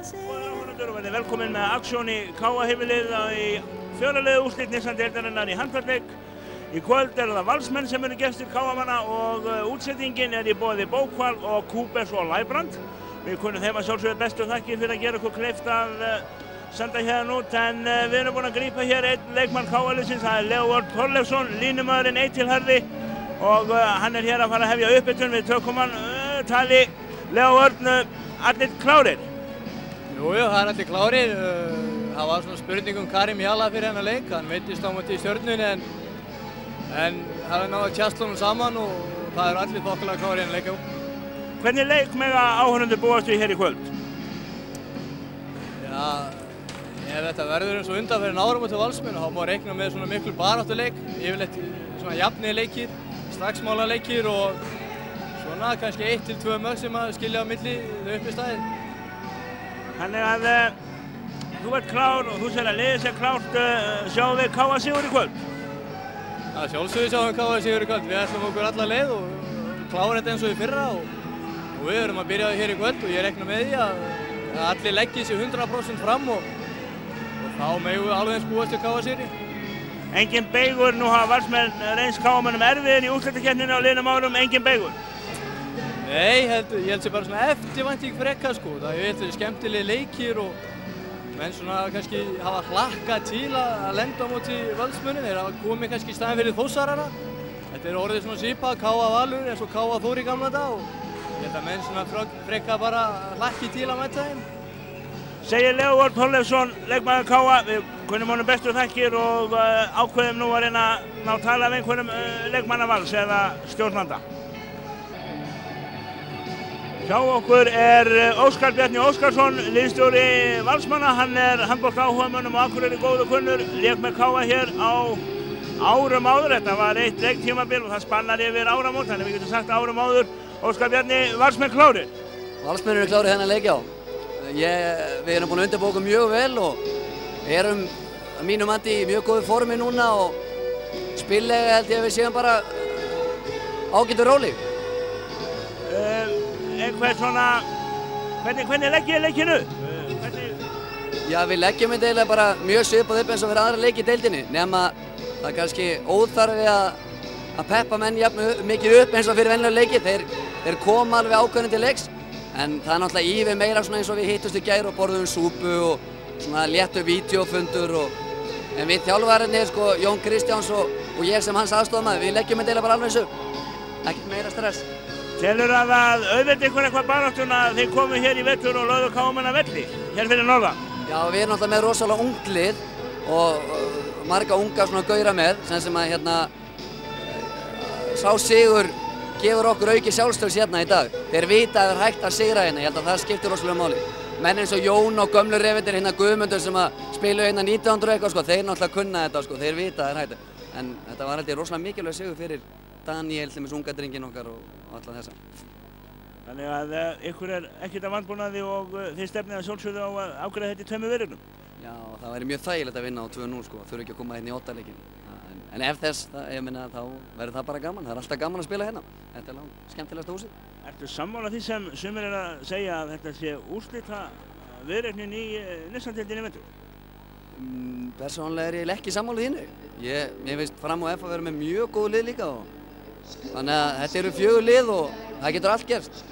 og verið velkomin með Aksjón í Káa-heimilið í fjóraliða úrslit Nissan-deildarinnar í handboltaleik. Í kvöld eru það Valsmenn sem eru gestir Káamanna og útsetningin er í boði Bókval og Kúbers og Læbrand. Við kunnum þeim að sjálfsögðu bestu þakkir fyrir að gera okkur kleift að senda hérna út, en við erum búin að grípa hér einn leikmann Káa-liðsins, það er Leó Örn Þorleifsson, línumaðurinn eitilharði, og hann er hér að fara að hefja upphitun. Við tökum hann tali. Leó Örn, allir klárir? Jú, það er allir klárir. Það var svona spurning Karim Jalla fyrir hennar leik. Hann meiddist á móti í Stjörnunni en það er náðu að tjastla honum saman og það eru allir þokkalega klárir í hennar leik. Hvernig leik mega áhorfendur búast við hér í kvöld? Já, ef þetta verður eins og undanferðin árum til Valsmenn, þá má reikna með svona miklu baráttuleik, yfirleitt svona jafnir leikir, straxmála leikir og svona kannski 1 til 2 mörk sem að skilja á milli þau upp í staðið. Þannig að þú ert klár og þú segir að liðið sé klárt. Sjáum við Káa sigur í kvöld? Já, sjálfsögðu sjáum við Káa sigur í kvöld. Við ætlum okkur alla leið og klára þetta eins og í fyrra og við erum að byrja hér í kvöld og ég reikna með því að allir leggja sig 100% fram og þá megum við alveg eins búast við Káa sigri. Engin beigur, nú hafa Valsmenn reynst Káamönnum erfiðir í úrslitakeppninni á liðnum árum, engin beigur? Nei, ég held sér bara svona eftirvænting frekar sko. Það er skemmtilegi leikir og menn svona kannski hafa hlakkað til að lenda á móti Valsmönnum. Þeir hafa komið kannski í staðinn fyrir Þórsarana. Þetta er orðið svona svipað, Káa Valur eins og Káa Þór í gamla dag og ég held að menn svona frekar bara hlakki til að mæta þeim. Segir Leó Örn Þorleifsson, leikmaður Káa, við kunnum honum bestu þakkir og ákveðum nú að reyna að ná tala af einhverjum leikmanna Vals eða stjórnanda. Hjá okkur er Óskar Bjarni Óskarsson, liðsstjóri Valsmanna. Hann er handboltaáhugamönnum og Akureyri góður kunnur, lék með Káa hér á árum áður. Þetta var eitt leiktímabil og það spannar yfir áramót, þannig við getum sagt árum áður. Óskar Bjarni, Valsmenn klárir? Valsmenn eru klárir þennan leik, já. Við erum búin að undirbúa okkur mjög vel og erum að mínu mati í mjög góðu formi núna og spillega held ég að við séum bara ágætur róli. Einhver svona, hvernig leggið þið leikinu? Já, við leggjum þetta eiginlega bara mjög svipað upp eins og fyrir aðra leiki í deildinni, nema það er kannski óþarfi að peppa menn jafn mikið upp eins og fyrir venjulega leiki. Þeir koma alveg ákveðnir til leiks, en það er náttúrulega ívið meira svona eins og við hittumst í gær og borðum súpu og svona léttu vídeófundur en við þjálfararnir, sko, Jón Kristjáns og ég sem hans aðstofamaður, við leggjum þetta eiginlega bara alveg eins upp. Ekkert meira stress. Telur að auðvelda ykkur eitthvað baráttuna að þið komu hér í vetur og lögðu Káamenn að velli, hér fyrir norðan? Já, við erum náttúrulega með rosalega ungt lið og marga unga svona gauðra með, sem að sá sigur gefur okkur auki sjálfstöðs hérna í dag. Þeir vita að það er hægt að sigra hérna, ég held að það skiptir rosalega máli. Menn eins og Jón og gömlu revendir hérna Guðmundur sem að spilu hérna 1900 eitthvað, sko, þeir náttúrulega kunna þetta, sko, þeir vita að það er hægt. En þetta var held ég rosalega mikilvæg sigur fyrir Daniel, þeim er unga drenginn okkar og alla þessa. Þannig að ykkur er ekkert að vanbúnaði og þið stefnið að sjálfsögðu á að afgreiða þetta í 2 viðurum. Já, það væri mjög þægilegt að vinna á 2-0, sko, þurfi ekki að koma hérna í 8 leikinn. En ef þess, ég meina, þá verður það bara gaman. Það er alltaf gaman að spila hérna. Þetta er skemmtilegasta húsið. Ertu sammála því sem sumir er að segja að þetta sé úrslita viðureignin í Nissan-deildinni í vetur? Persónulega er ég ekki sammála þínu. Mér finnst Fram og F að vera með mjög góð lið líka þannig að þetta eru 4 lið og það getur allt gerst.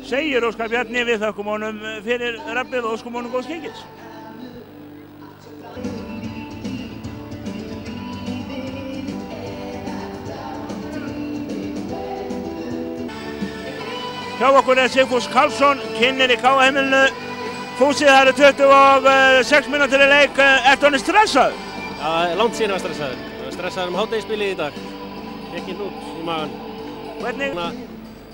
Segir Óskar Bjarni, við þökkum honum fyrir rabbið og óskum honum góðs gengis. Hjá okkur er Sigfús Karlsson, kynnir í Káa-heimilinu. Fúsi, það eru 26 mínútur í leik. Ertu honum stressaður? Já, langt síðan var stressaður. Ég var stressaður hádegisbilið í dag. Ekki hnút í magan. Hvernig?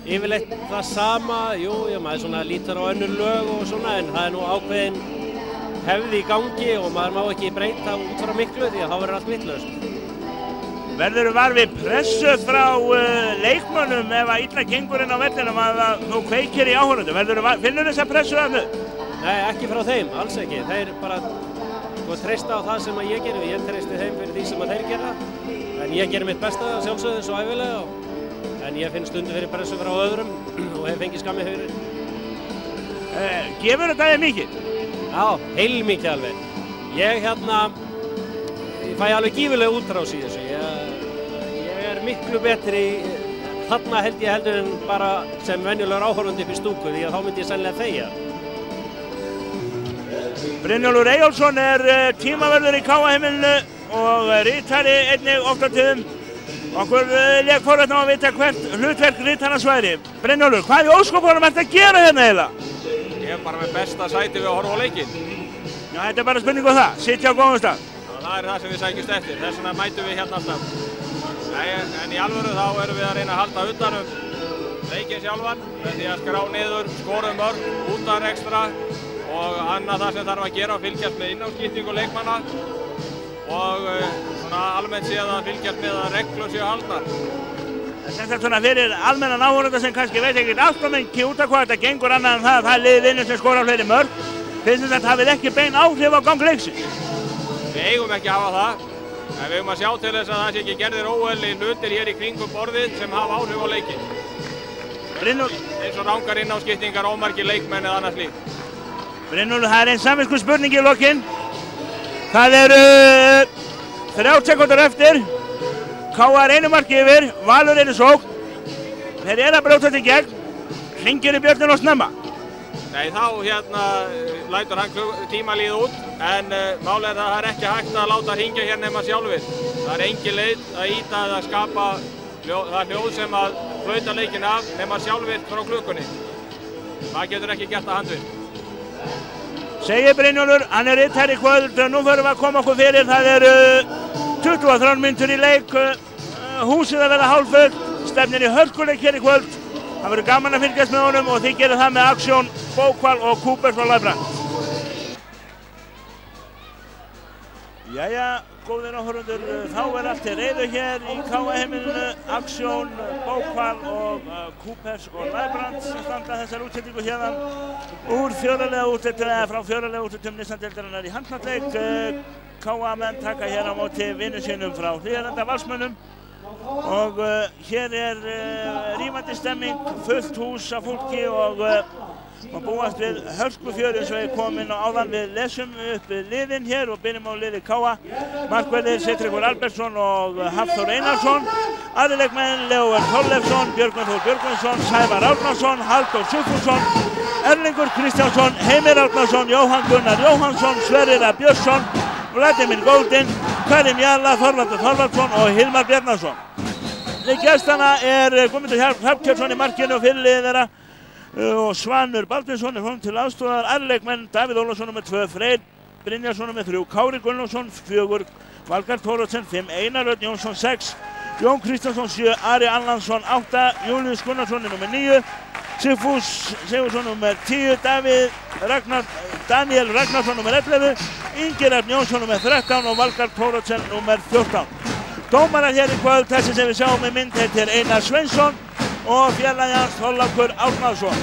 Yfirleitt það sama, maður svona lítur á önnur lög og svona, en það er nú ákveðin hefði í gangi og maður má ekki breyta út frá miklu því að þá verður allt vitlaust. Verðurðu var við pressu frá leikmönnum ef að illa gengur inn á vellinum að þú kveikir í áhorfendum? Finnur þessa pressu þarna? Nei, ekki frá þeim, alls ekki. Þeir bara treysta á það sem ég geri og ég treysti þeim fyrir því sem þeir gera. En ég gerir mitt besta sjálfsögðu svo ævilega en ég finn stundum fyrir pressu frá öðrum og hef fengið skammir fyrir. Gefur þetta þér mikið? Já, heilmikið alveg. Ég fæ alveg gífurlega útrás í þessu. Ég er miklu betri þarna held ég heldur en bara sem venjulegur áhorfandi upp í stúku því að þá myndi ég sennilega þegja. Brynjólfur Eyjólfsson tímaverður í KA-heimilinu og ritari einnig oft á tíðum. Okkur lék forvitna að vita hvert hlutverk ritarans væri. Brynjólfur, hvað í óskopunum ertu að gera hérna eiginlega? Ég er bara með besta sæti við að horfa á leikinn. Já, þetta bara spurning um það. Sitja á góðum stað. Það er það sem við sækjumst eftir. Þess vegna mætum við hérna alltaf. En í alvöru þá erum við að reyna að halda utan leikinn sjálfan með því að skrá niður, skorum mörk, útan ekstra og annað það sem þarf að gera og fylgjast með innánskiptingu leikmanna og svona almennt séð að fylgjast með að reglur séu haldnar. Sem sagt svona fyrir almennan áhorfanda sem kannski veit ekkert allt og mikið út af hvað þetta gengur annað en það er liðið vinnur sem skorar fleiri mörk. Finnst þess að það hafið ekki bein áhrif á gang leiksins? Við eigum ekki að hafa það, en við eigum að sjá til þess að það sé ekki gerðir óeðli hlutir hér í kringum borðið sem hafa áhrif á leikinn. Eins og rangar innánskiptingar, ómargir leikmenn eða annað slíkt. Brynjólfur, það er einn samvisku spurning í lokin. Það eru 30 sekúndur eftir. KA er einu marki yfir, Valur er í sókn. Þeir eru að brjótast í gegn. Hringir í björninn og snemma. Nei, þá lætur hann tíma líða út, en málið er að það er ekki hægt að láta hringja hér nema sjálfir. Það er engin leið að ýta eða skapa það hljóð sem að flauta leikinn af nema sjálfir frá klukkunni. Það getur ekki gert að handvirk. Segir Brynjólfur, hann er ritari í kvöld, nú förum við að koma okkur fyrir, það eru 23 mínútur í leik, húsið að verða hálffullt, stefnir í hörkuleik hér í kvöld. Það verður gaman að fylgjast með honum og þið gerir það með Aksjón, Bókval og Kúpers frá Læbrand. Jæja, góðir áhorfendur, þá er allt til reiðu hér í KA-heimilinu. Aksjón, Bókval og Kúpers og Læbrand standa þessar útsendingu hérðan úr frá fjörulega úrslitum Niðurstaðdeildarinnar í handknattleik. KA-menn taka hér á móti vinnu sínum frá Hlíðarenda Valsmönnum. Og hér er rífandi stemming, fullt hús af fólki og búast við hörkufjöri eins og ég kom inn á áðan. Við lesum upp liðin hér og byrjum á liði KA. Markverðir Sigtryggur Albertsson og Hafþór Einarsson. Aðrir leikmenn Leóver Þorleifsson, Björgvin Þór Björgvinsson, Sævar Árnason, Halldór Sigfússon, Erlingur Kristjánsson, Heimir Árnason, Jóhann Gunnar Jóhannsson, Sverrir A. Björnsson, Vladimir Góldin, Karim Jalla, Þorvaldur Þorvaldsson og Hilmar Bjarnason. Gestana er Guðmundur Hrafnkelsson í markinu og fyrirliðið þeirra og Svanur Baldvinsson er honum til aðstoðar. Aðleikmenn Davíð Ólafsson nr. 2, Freyr Brynjarsson nr. 3, Kári Gunnlaugsson 4, Valgarð Thoroddsen 5, Einar Örn Jónsson 6, Jón Kristjánsson 7, Ari Allandsson 8, Júlíus Gunnarsson nr. 9, Sigfús Sigurðsson nr. 10, Daniel Ragnarsson nr. 11, Ingi Rafn Jónsson nr. 13 og Valgarð Thoroddsen nr. 14. Dómarar hér í kvöld, þessi sem við sjáum í mynd, heitir Einar Sveinsson og félagi hans Þorlákur Árnason.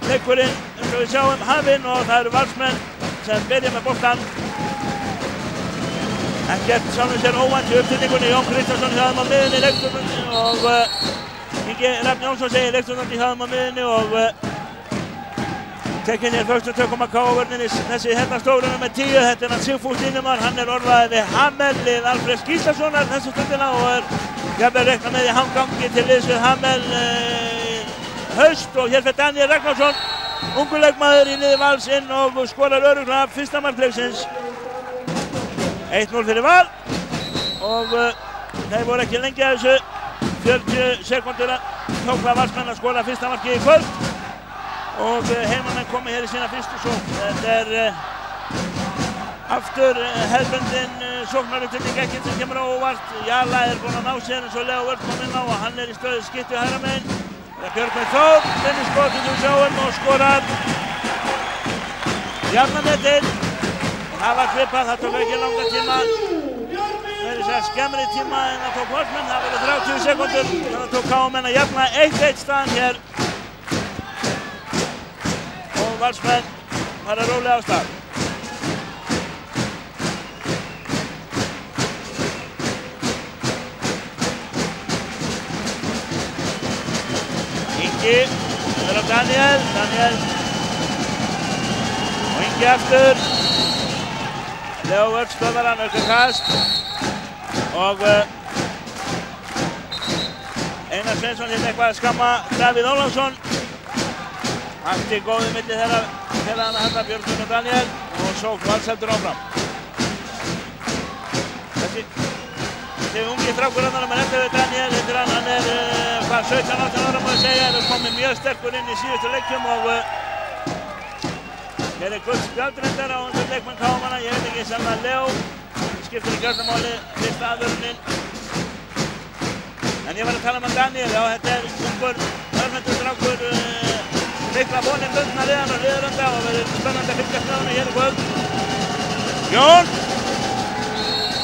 Leikurinn, eins og við sjáum, hafinn og það eru Valsmenn sem byrja með boltann. Ekkert sjálfum sér óvænt í uppstillingunni, Jón Kristjánsson hjáðum á miðunni, leikstjórnandi og Ingi Rafn Jónsson segir leikstjórnandi hjáðum á miðunni og tekinn hér fyrstu tökum að KA-vörninni þessi hérna stóru nr. 10, þetta er hann Sigfús Línumann, hann er orðaðið við Hamel lið Alfreðs Gíslasonar þessu stundina og er jafnvel reiknað með í hamgangi til liðs við Hamel haust og hér fyrir Daniel Ragnarsson, ungur leikmaður í liði Vals inn og skorar örugglega fyrsta mark leiksins. 1-0 fyrir Val og þeir voru ekki lengi að þessu, 40 sekúndur tókla Valsmenn að skora fyrsta markið í kvöld. Og heimamenn komið hér í sína fyrstu sókn. Þetta er aftur hefðbundin sóknaruppstilling, ekkert sem kemur á óvart. Jalla er búinn að ná sér eins og Leó Örn kom inn á og hann er í stöðu skyttu hægra megin. Það er Björgvin Þór, finnur skotið úr sjáum og skorar jafnametinn. Það var svipað, það tók ekki langa tíma. Það er þess að skemmri tíma en það tók Valsmenn, það verður 30 sekúndur. Það tók KA-menn að jafna 1-1 staðan hér. Valsmenn fara rólega á stað. Ingi Yfir á Daniel. Og Ingi aftur. Leo Vörn stöðvar hann, aukakast. Og Einar Sveinsson hérna eitthvað að skamma Davíð Ólafsson. Allt í góðu milli þeirra félagana hérna, Björgvin og Daniel. Og sókn Vals heldur áfram. Þessi ungi strákur hann með 11 Daniel, hann er 17-18 ára má ég segja, er komið mjög sterkur inn í síðustu leikjum og hér er gult spjald reyndar á hans leikmann KM-manna, ég veit ekki, sennilega Leo, skiptir í gjörnumáli fyrsta aðvörunin. En ég var að tala um Daniel, já þetta er ungur, örfendur strákur, mikla vonir bundna við hann og liðuranda og verður spennandi að fylgjast með hann hér í kvöld. Jón!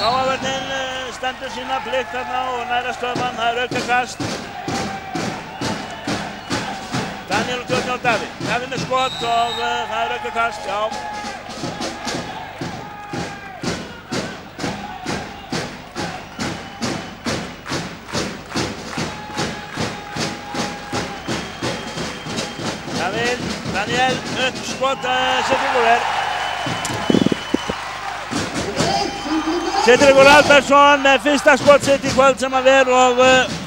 Káavörnin stendur sína blikt þarna og næra stöðmann, það er aukakast. Daniel og Tjörn og Davíð. Davíð með skot og það er aukakast, já. Davíð, Daniel, upp skot, Sigtryggur. Sigtryggur Albertsson með fyrsta skot sitt í kvöld sem að ver og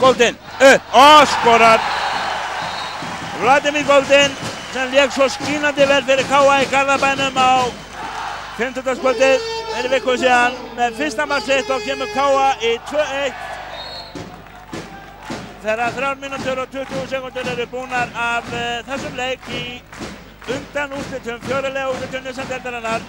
Goldin upp og skorar. Vladimir Goldin sem lék svo skínandi vel fyrir KA í Garðabænum á 15. kvöldið fyrir viku síðan með fyrsta mark sitt og kemur KA í 2-1 þegar 3 mínútur og 20 sekúndur eru búnar af þessum leik í undanúrslitum, fjörulega úrslitum Niðursandeildarinnar.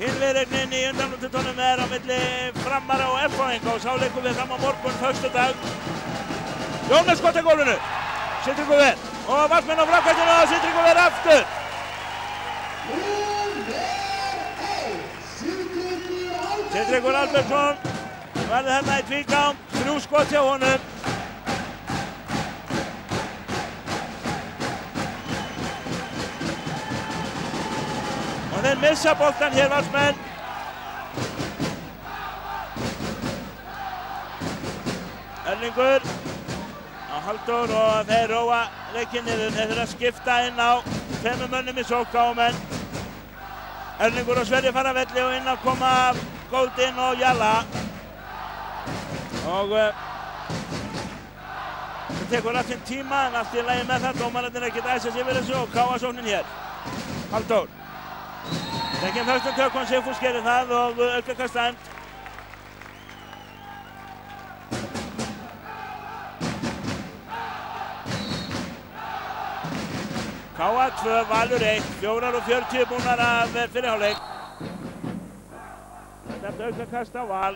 Hinviðreignin í undanúrslitunum er á milli Framara og F-fáinga og sá leikum við fram á morgun, föstudag. Jón með skot á gólfinu, Sigtryggur Ver og Valsmenn á framkastinu og Sigtryggur Ver aftur. Sigtryggur Albertsson verður hérna í tvígang, 3 skot hjá honum. Og þeir missa boltan hér Valsmenn. Erlingur á Halldór og þeir róa leikinn niður. Þeir þurfa að skipta inn á 5 mönnum í sókn KM-menn. Erlingur og Sverrir fara velli og inn á koma Goldin og Jalla. Og það tekur allt sinn tíma en allt í lagi með það. Dómararnir ekkert æsa sig yfir þessu og KA-sóknin hér. Halldór. Tekinn föstum tökum, Sigfús gerir það og aukakast dæmt. KA 2, Valur 1, 4:40 búnar af fyrri hálfleik. Þetta aukakast á Val.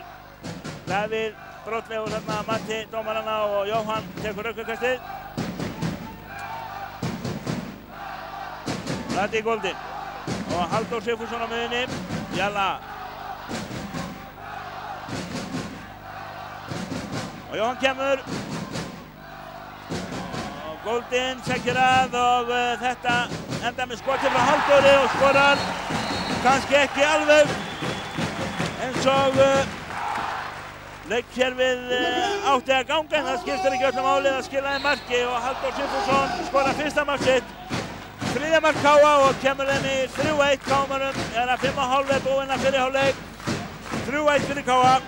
Davíð brotlegur þarna Matti dómarana og Jóhann tekur aukakastið. Þetta í Goldin. Og Halldór Sigfússon á miðjunni, Jalla. Og Jóhann kemur. Og Goldin segir að og þetta enda með skoti frá Halldóri og skorar. Kannski ekki alveg eins og leikkerfið átti að ganga en það skiptir ekki öllum máli að skila þeim marki og Halldór Sigfússon skorar fyrsta mark sitt. 3. mark KA og kemur þeim í 3-1 KM-manum. Er að 5,5 er búinn að fyrri hálfleik. 3-1 fyrir KA.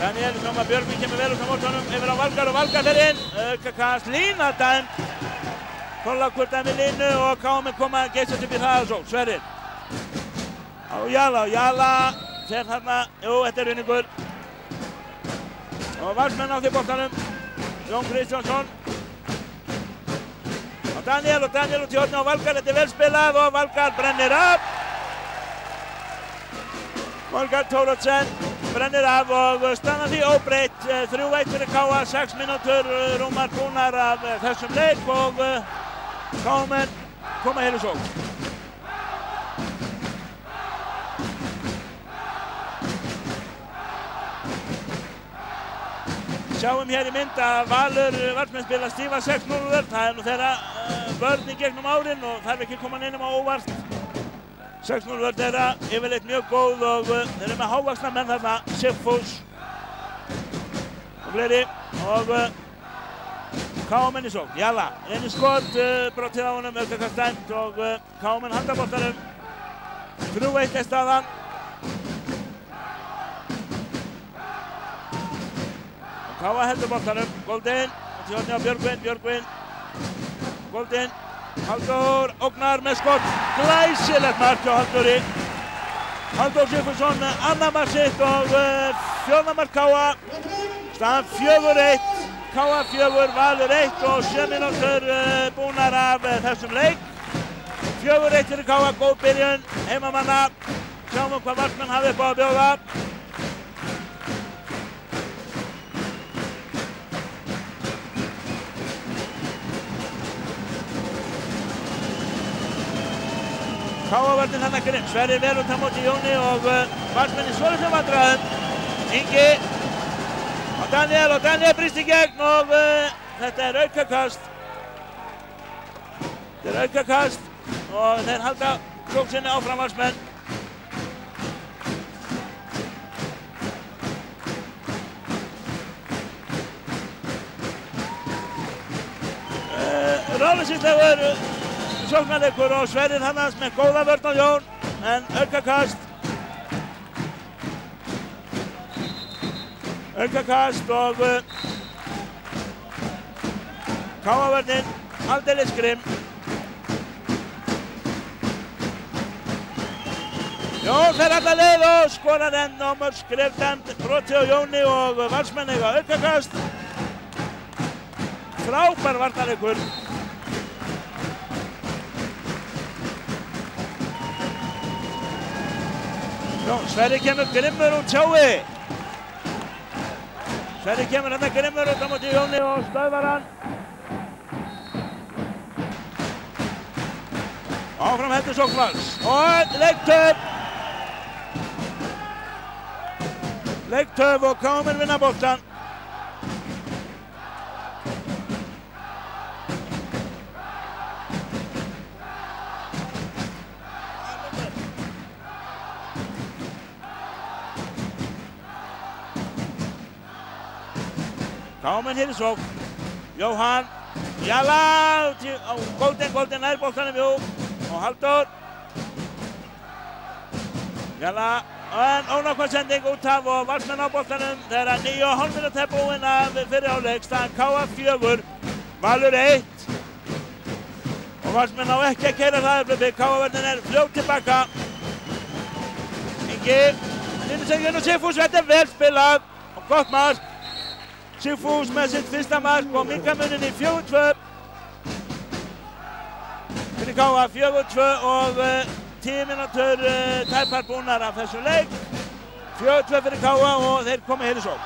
Daniel Sjóma Björgvin kemur vel út á mótunum yfir á Valgar og Valgar fer inn. Aukakast lína dæmt. Þorlákur dæmi línu og KM koma að geysast upp í það og svo. Sverrir. Á Jalla og Jalla fer þarna. Jú, þetta er vinningur. Og Valsmenn á því boltanum, Jón Kristjánsson. Og Daniel út í horni og Valgar, þetta er vel spilað og Valgar brennir af. Valgar Thoroddsen brennir af og stannar því óbreytt. 3-1 fyrir KA, 6 mínútur rúmar búnar af þessum leik og KM-menn koma hér í sókn. Sjáum hér í mynd að Valsmenn spila stífa 6-0. Það er nú þeirra vörn í gegnum árin og þarf ekki koma neinum á óvart. 6-0 vörn þeirra, yfirleitt mjög góð og þeir eru með hávaxna menn þarna, Sigfús og fleiri og K.A.M. í sókn. Jalla, reynir skot, brottið á honum, aukakast dæmt og K.A.M. handar boltanum. 3-1 staðan. Og K.A. heldur boltanum, Goldin, til horni á Björgvin, Goldin, Halldór ógnar með skot, glæsilegt mark hjá Halldóri. Halldór Sigfússon með annað mark sitt og fjórða mark K.A. Staðan 4-1, K.A. 4, Valur 1 og 7 mínútur búnar af þessum leik. 4-1 fyrir K.A. góð byrjun, heimamanna. Sjáum hvað markmenn hafa upp á að bjóða. K.A.-vörnin hann grimm, Sverrir vel út á móti Jóni og markmenn í svolítlum vandræðum. Ingi og Daniel brýst í gegn og þetta er aukakast. Þetta er aukakast og þeir halda sókn áfram valsmenn. Ráðleysilegur sóknarleikur og Sverrir Hannars með góða vörn á Jón, en aukakast og K.A.-vörnin aldeilis grimm. Jón fer alla leið og skorar enn og mörg skrifdæmt, brotið á Jóni og valsmenn eiga aukakast. Frábær varnarleikur. Sverrir kemur grimmur út, sjáu! Sverrir kemur hérna grimmur út á móti Jóni og stöðvar hann. Áfram heldur sókn Vals og leiktöf og K.A.M. vinna boltan. K.A.M. hér í sókn. Jóhann, Jalla, Goldin nær boltanum, jú, og Halldór. Jalla, en ónákvæm sending út af og valsmenn á boltanum. Þegar 9,5 mínútur er búinn af fyrri hálfleik, staðan K.A. 4, Valur 1. Og valsmenn á ekki að keyra hraðarhlaupi, K.A.-vörnin er fljót tilbaka. Ingi, Lindsengin og Sigfús, þetta er vel spilað og gott mark. Sigfús með sitt fyrsta mark og minnka munin í 4-2 fyrir K.A. 4-2 og 10 mínútur tæpar búnar af þessu leik. 4-2 fyrir K.A. og þeir komi hér í sókn.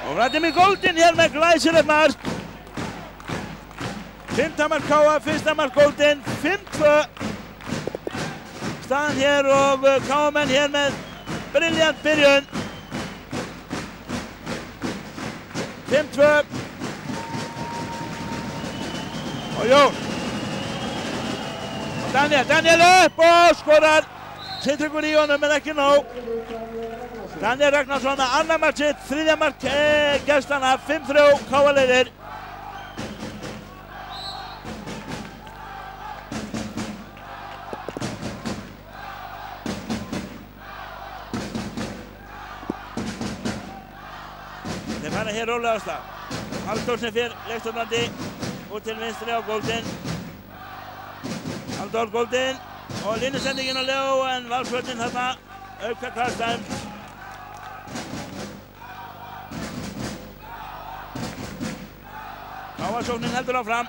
Og Vladimir Goldin hér með glæsilegt mark. 5. mark K.A., 1. mark Goldin, 5-2. Staðan hér og K.A.-menn hér með brilljant byrjun. 5-2. Og Jón. Daniel upp og skorar. Sittryggur í honum en ekki nóg. Daniel Ragnarsson að annar mark sitt, 3. mark gestana, 5-3, K.A. leiðir. Þeir fara hér rólega á stað. Halldór sem fyrir leikstjórnandi út til vinstri á Goldin. Halldór Goldin og línusendingin á Leo en valsvörnin þarna aukakast dæmt. K.A.-sóknin heldur áfram.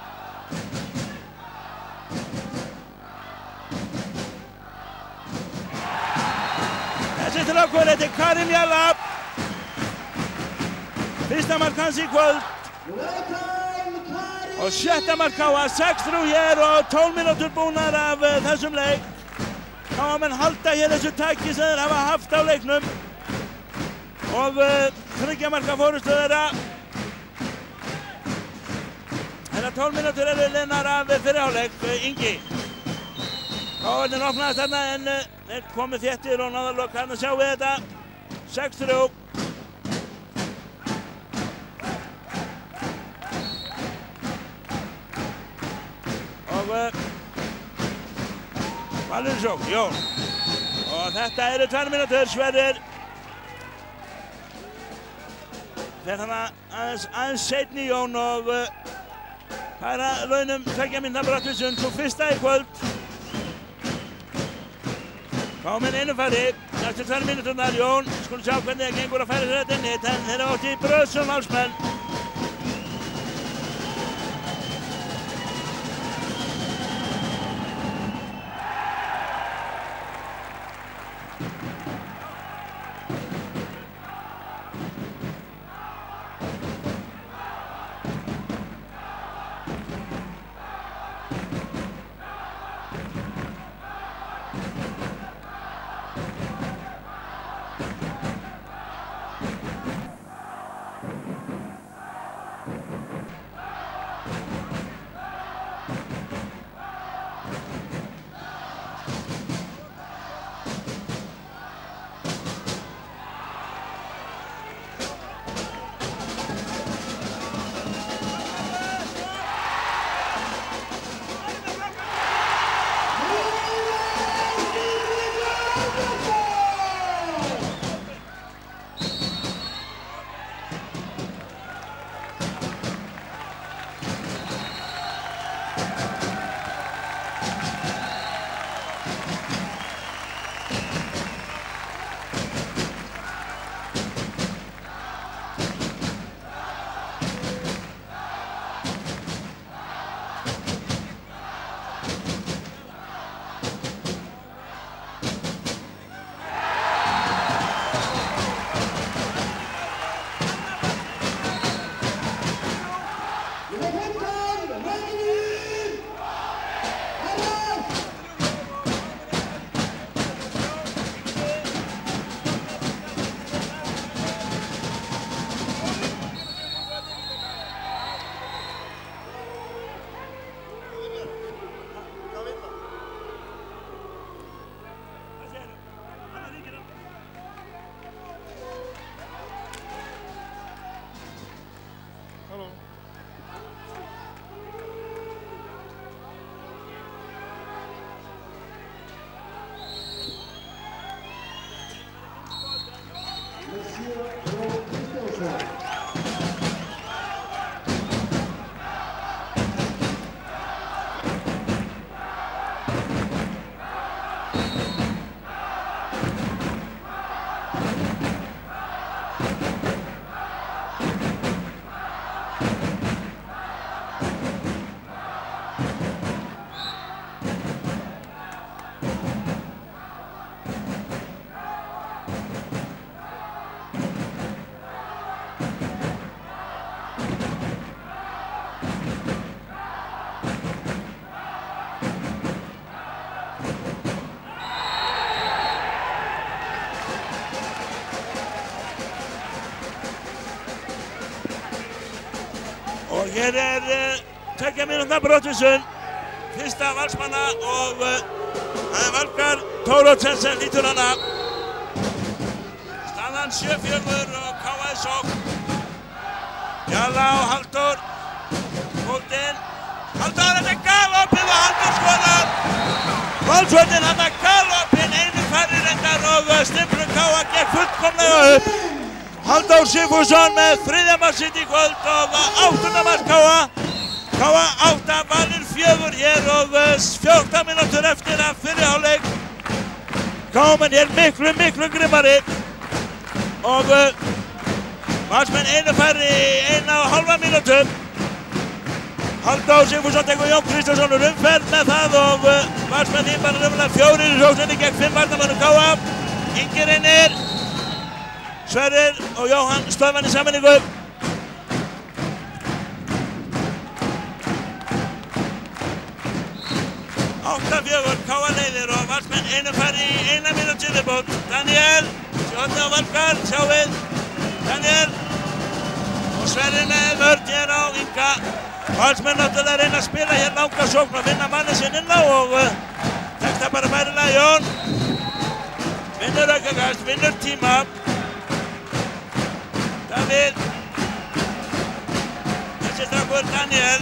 Þessi strákur, þetta Karim Jalab. Fyrsta mark hans í kvöld. Og 7. mark KA, 6-3 hér og 12 mínútur búnar af þessum leik. KA-menn halda hér þessu tæki sem þeir hafa haft á leiknum. Og 3 marka fórustu þeirra. Þeirra 12 mínútur eru liðnar af fyrri hálfleik, Ingi. KA-menn opnaðist þarna en þeir komið þéttir og náðu að loka. Hérna sjáum við þetta, 6-3. Valur sjók, Jón. Og þetta eru 2 mínútur, Sverrir. Þeir þannig aðeins seinni Jón og færa launum 2 mínútna brottvísun, svo fyrsta í kvöld. Komin einu færi, næstu 2 mínúturnar, Jón. Skulum sjá hvernig það gengur að færa sér þetta inn hitt, en þeir hafa átt í bröð sem Valsmenn. Og hér 2 mínútna brottvísun, fyrsta Valsmanna og það Valgarð Thoroddsen sem lítur hana. Staðan 7-4 og KA í sókn. Jalla og Halldór, Hóldinn. Halldór, þetta galopið og Halldór skorar. Valsvöllin hann galopið, einu færri reyndar og stimplun KA gekk fullkomlega upp. Halldór Sigfússon með 3. mark sitt í kvöld og 8. mark KA. KA 8, Valur 4 hér og 14 mínútur eftir af fyrri hálfleik. KA-menn hér miklu grimmari og Valsmenn einu færri í 1,5 mínútu. Halldór Sigfússon tekur Jón Kristjánsson úr umferð með það og Valsmenn bara raunverulega 4 í sókninni gegn 5 varnarmönnum KA. Ingi Reynir, Sverrir og Jóhann stöðvan í sammenningu. Káa leiðir og Valsmenn einu færi í 1 mínútu viðbót. Daniel, sjóðni á Valgar, sjá við. Daniel og Sverrir með vörn hér á Inga. Valsmenn náttúrulega reyna að spila hér langa sókn og vinna manni sinn inn á og tekst það bara bærilega Jón. Vinnur aukakast, vinnur tíma. Davíð. Þessi strákur Daniel.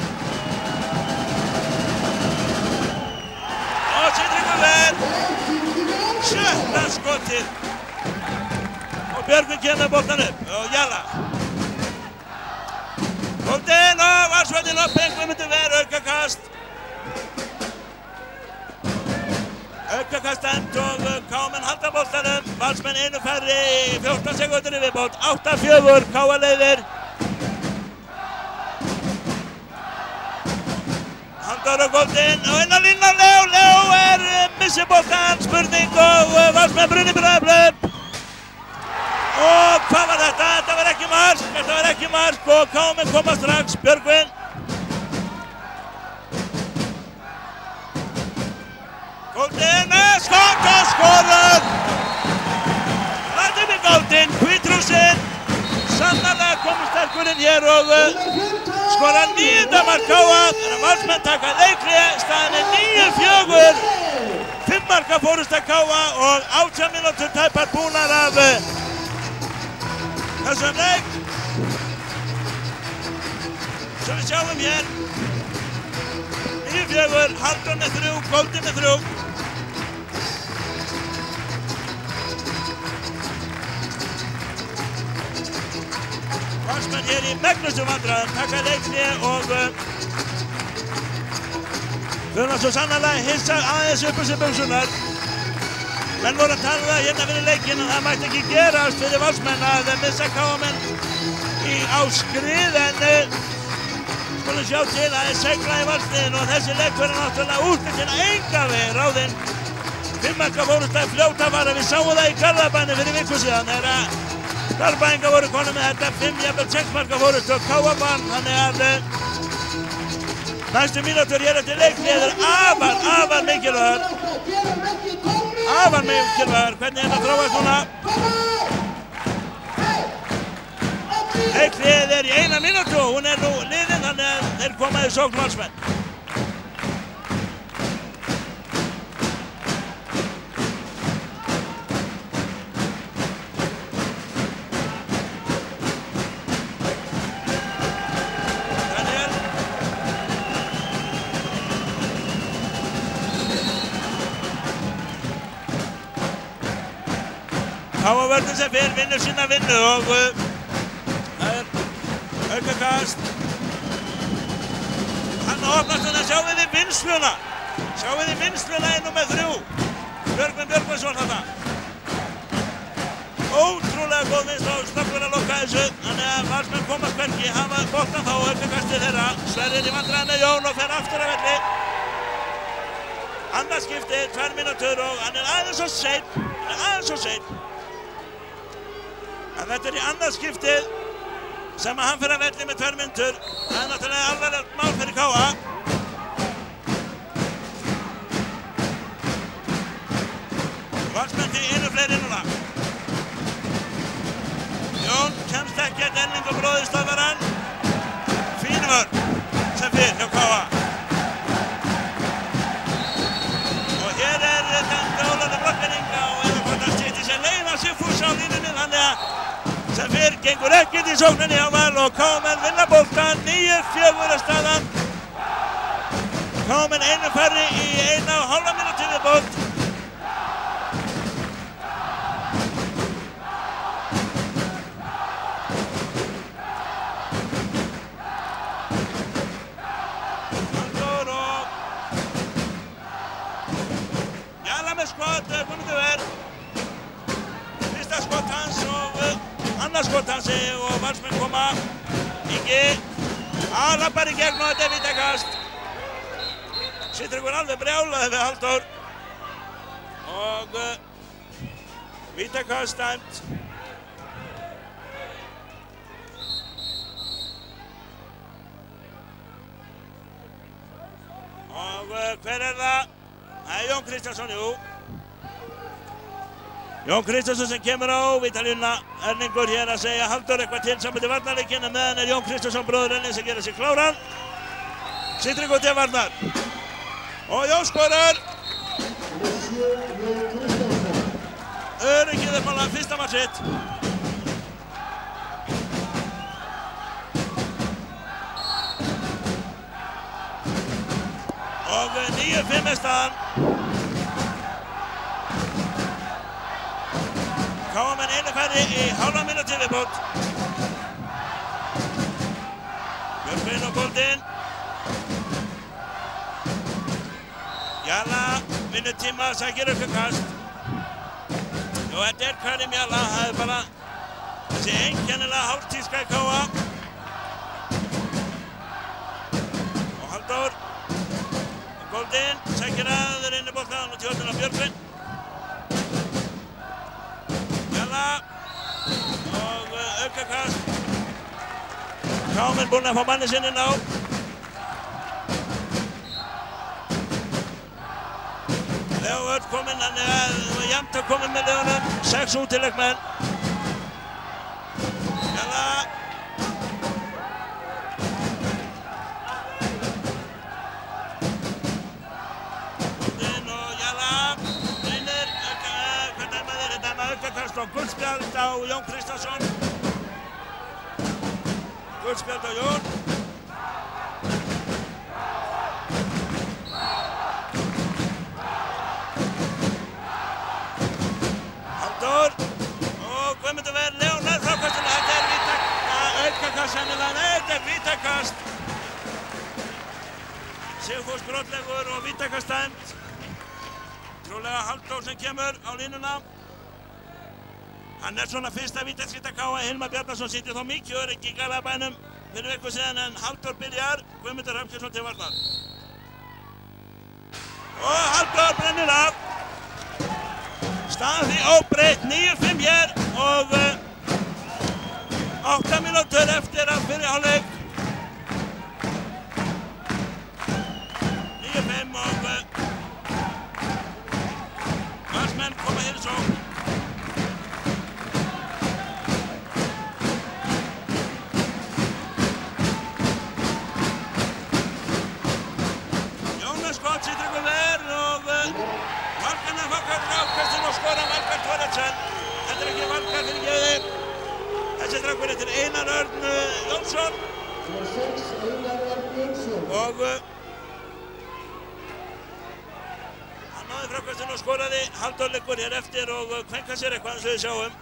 Og Sindringur vel. Sjötta skotið. Og Björgvin kemur boltan upp og Jalla. Góldin og Valsvöldin og Guðmundur Ver, aukakast. Aukakast dæmt og Káamenn halda boltanum. Valsmenn einu færri í 14 sekúndur í viðbót. 8-4, Káa leiðir. Handar og Góldin og inn á línan Leo. Leo missir boltan, spurning og Valsmenn brunni Breiðablik. Og hvað var þetta? Þetta var ekki mark og Káamenn koma strax, Björgvin. Góldin, skot og skorur! Vladimir Góldin, Hvítrúsinn, sannarlega komur sterkurinn hér og skora 9. mark Káa. Valsmenn taka leikhlé, staðan er 9-4. 5 marka fórusta Káa og 18 mínútur tæpar búnar af þessum leik. Svo við sjáum hér 9-4, Halldór með 3, Góldin með 3. Valsmenn hér í megnustu vandræðum, taka leikhlé og þurfa svo sannarlega hissa aðeins upp þessi buxurnar. Menn voru að tala það hérna fyrir leikinn að það mætti ekki gerast fyrir Valsmenn að missa Káamenn á skrið en skulum sjá til að það segla í valsliðinu og þessi leik verður náttúrulega úrslitin engan veginn ráðinn. 5 marka fórusta fljótt að fara, við sáum það í Garðabænum fyrir viku síðan þegar Garðabæningar voru konum með þetta 5 jafnvel 6 marka fórustu og Káa vann, þannig að næstu mínútur hér eftir leikliður afar mikilvægur. Afar mikilvægur, hvernig þetta þróast núna. Leikliðið er í 1 mínútu og hún er nú liðin, þannig að þeir koma í sókn Valsmenn. Káavörðin sem fer vinnur sína vinnu og það er aukakast. Hann opnast þannig að sjáum við í vinnsluna. Sjáum við í vinnsluna í númer 3. Björgvin Björgvinsson þarna. Ótrúlega góð vinsla og snöggur að lokka þessu. Þannig að Valsmenn komast hvergi, hafa boltan þá aukakastið þeirra. Sverrir í vandræðinu með Jón og fer aftur að velli. Annað skipti, 2 mínútur og hann er aðeins svo seinn. En þetta er í annað skiptið sem að hann fer að velli með 2 mínútur. Það er náttúrulega alvarlegt mál fyrir Káa. Valsmenn því einu fleiri núna. Jón kemst ekkert, Elling og bróðir stöðvar hann. Fín vörn sem fyrr hjá Káa. Og hér er þetta Ólafur Blokkaringa og eða hvort hann sýtti sér leið á Sigfús á línunni, þannig að sem fyrr gengur ekkert í sókninni á Val og Káamenn vinna boltan, 9-4 staðan. Káamenn einu færri í 1,5 mínútu viðbót. Halldór og Jalla með skot, Guðmundur Ver. Fyrsta skot hans og annað skot hans og Valsmenn koma. Ingi lappar í gegn og þetta er vítakast. Sindringur alveg brjálaði við Halldór og Vítakast dæmt. Og hver það? Það Jón Kristjánsson, jú. Jón Kristjánsson sem kemur á vítalínuna. Erlingur hér að segja Halldór eitthvað til saman til varnarleikinn, en meðan Jón Kristjánsson bróður Erlings að gera sig kláran. Sýtringur til varnar. Og Jón skorar. Öryggið upp á fyrsta mark sitt. Og 9-5 er staðan. KM einu færri í hálfa mínútu viðbót. Björgvin á boltinn. Jalla vinnur tíma, sækir aukakast. Og þetta Karim Jalla, það bara þessi einkennilega hálftíska í KA. Og Halldór á boltinn, sækir aður inn í boltan og tjóðun á Björgvin. Jalla og aukakast. KM búinn að fá manni sinni ná. Leo Örn kominn, hann var jafnt að kominn með liðunum, 6 útileikmenn. Jalla. Búinn og Jalla. Reynir, hvað dæma þeir? Þeir dæma aukakast og guldspjald á Jón Kristjánsson. Guldspjald á Jón. Og Guðmundur Ver, Leonard frákastinu, þetta er aukakast sennilega, nei, þetta er vítakast. Sigfús brotlegur og vítakast dæmt. Trúlega Halldór sem kemur á línuna. Hann er svona fyrsta vítaskipta KA, Hilmar Bjarnason sýndi þó mikið öryggi í Garðabænum fyrir viku síðan, en Halldór byrjar, Guðmundur Hrafnkelsson til varnar. Og Halldór brennir af. Staðan því óbreytt, 9-5 hér og 8 mínútur eftir að fyrri hálfleik. 9-5 og Valsmenn koma hér í sókn. Jónas skot, Sýtringur Ver og Valgarnar fakkar frákastinn og skora Valgarð Thorlarsson. Þetta er ekki Valgarð fyrir geði. Þessi strákur heitir Einar Örn Jónsson. Og hann náði frákastinn og skoraði. Halldór liggur hér eftir og kvenkar sér eitthvað eins og við sjáum.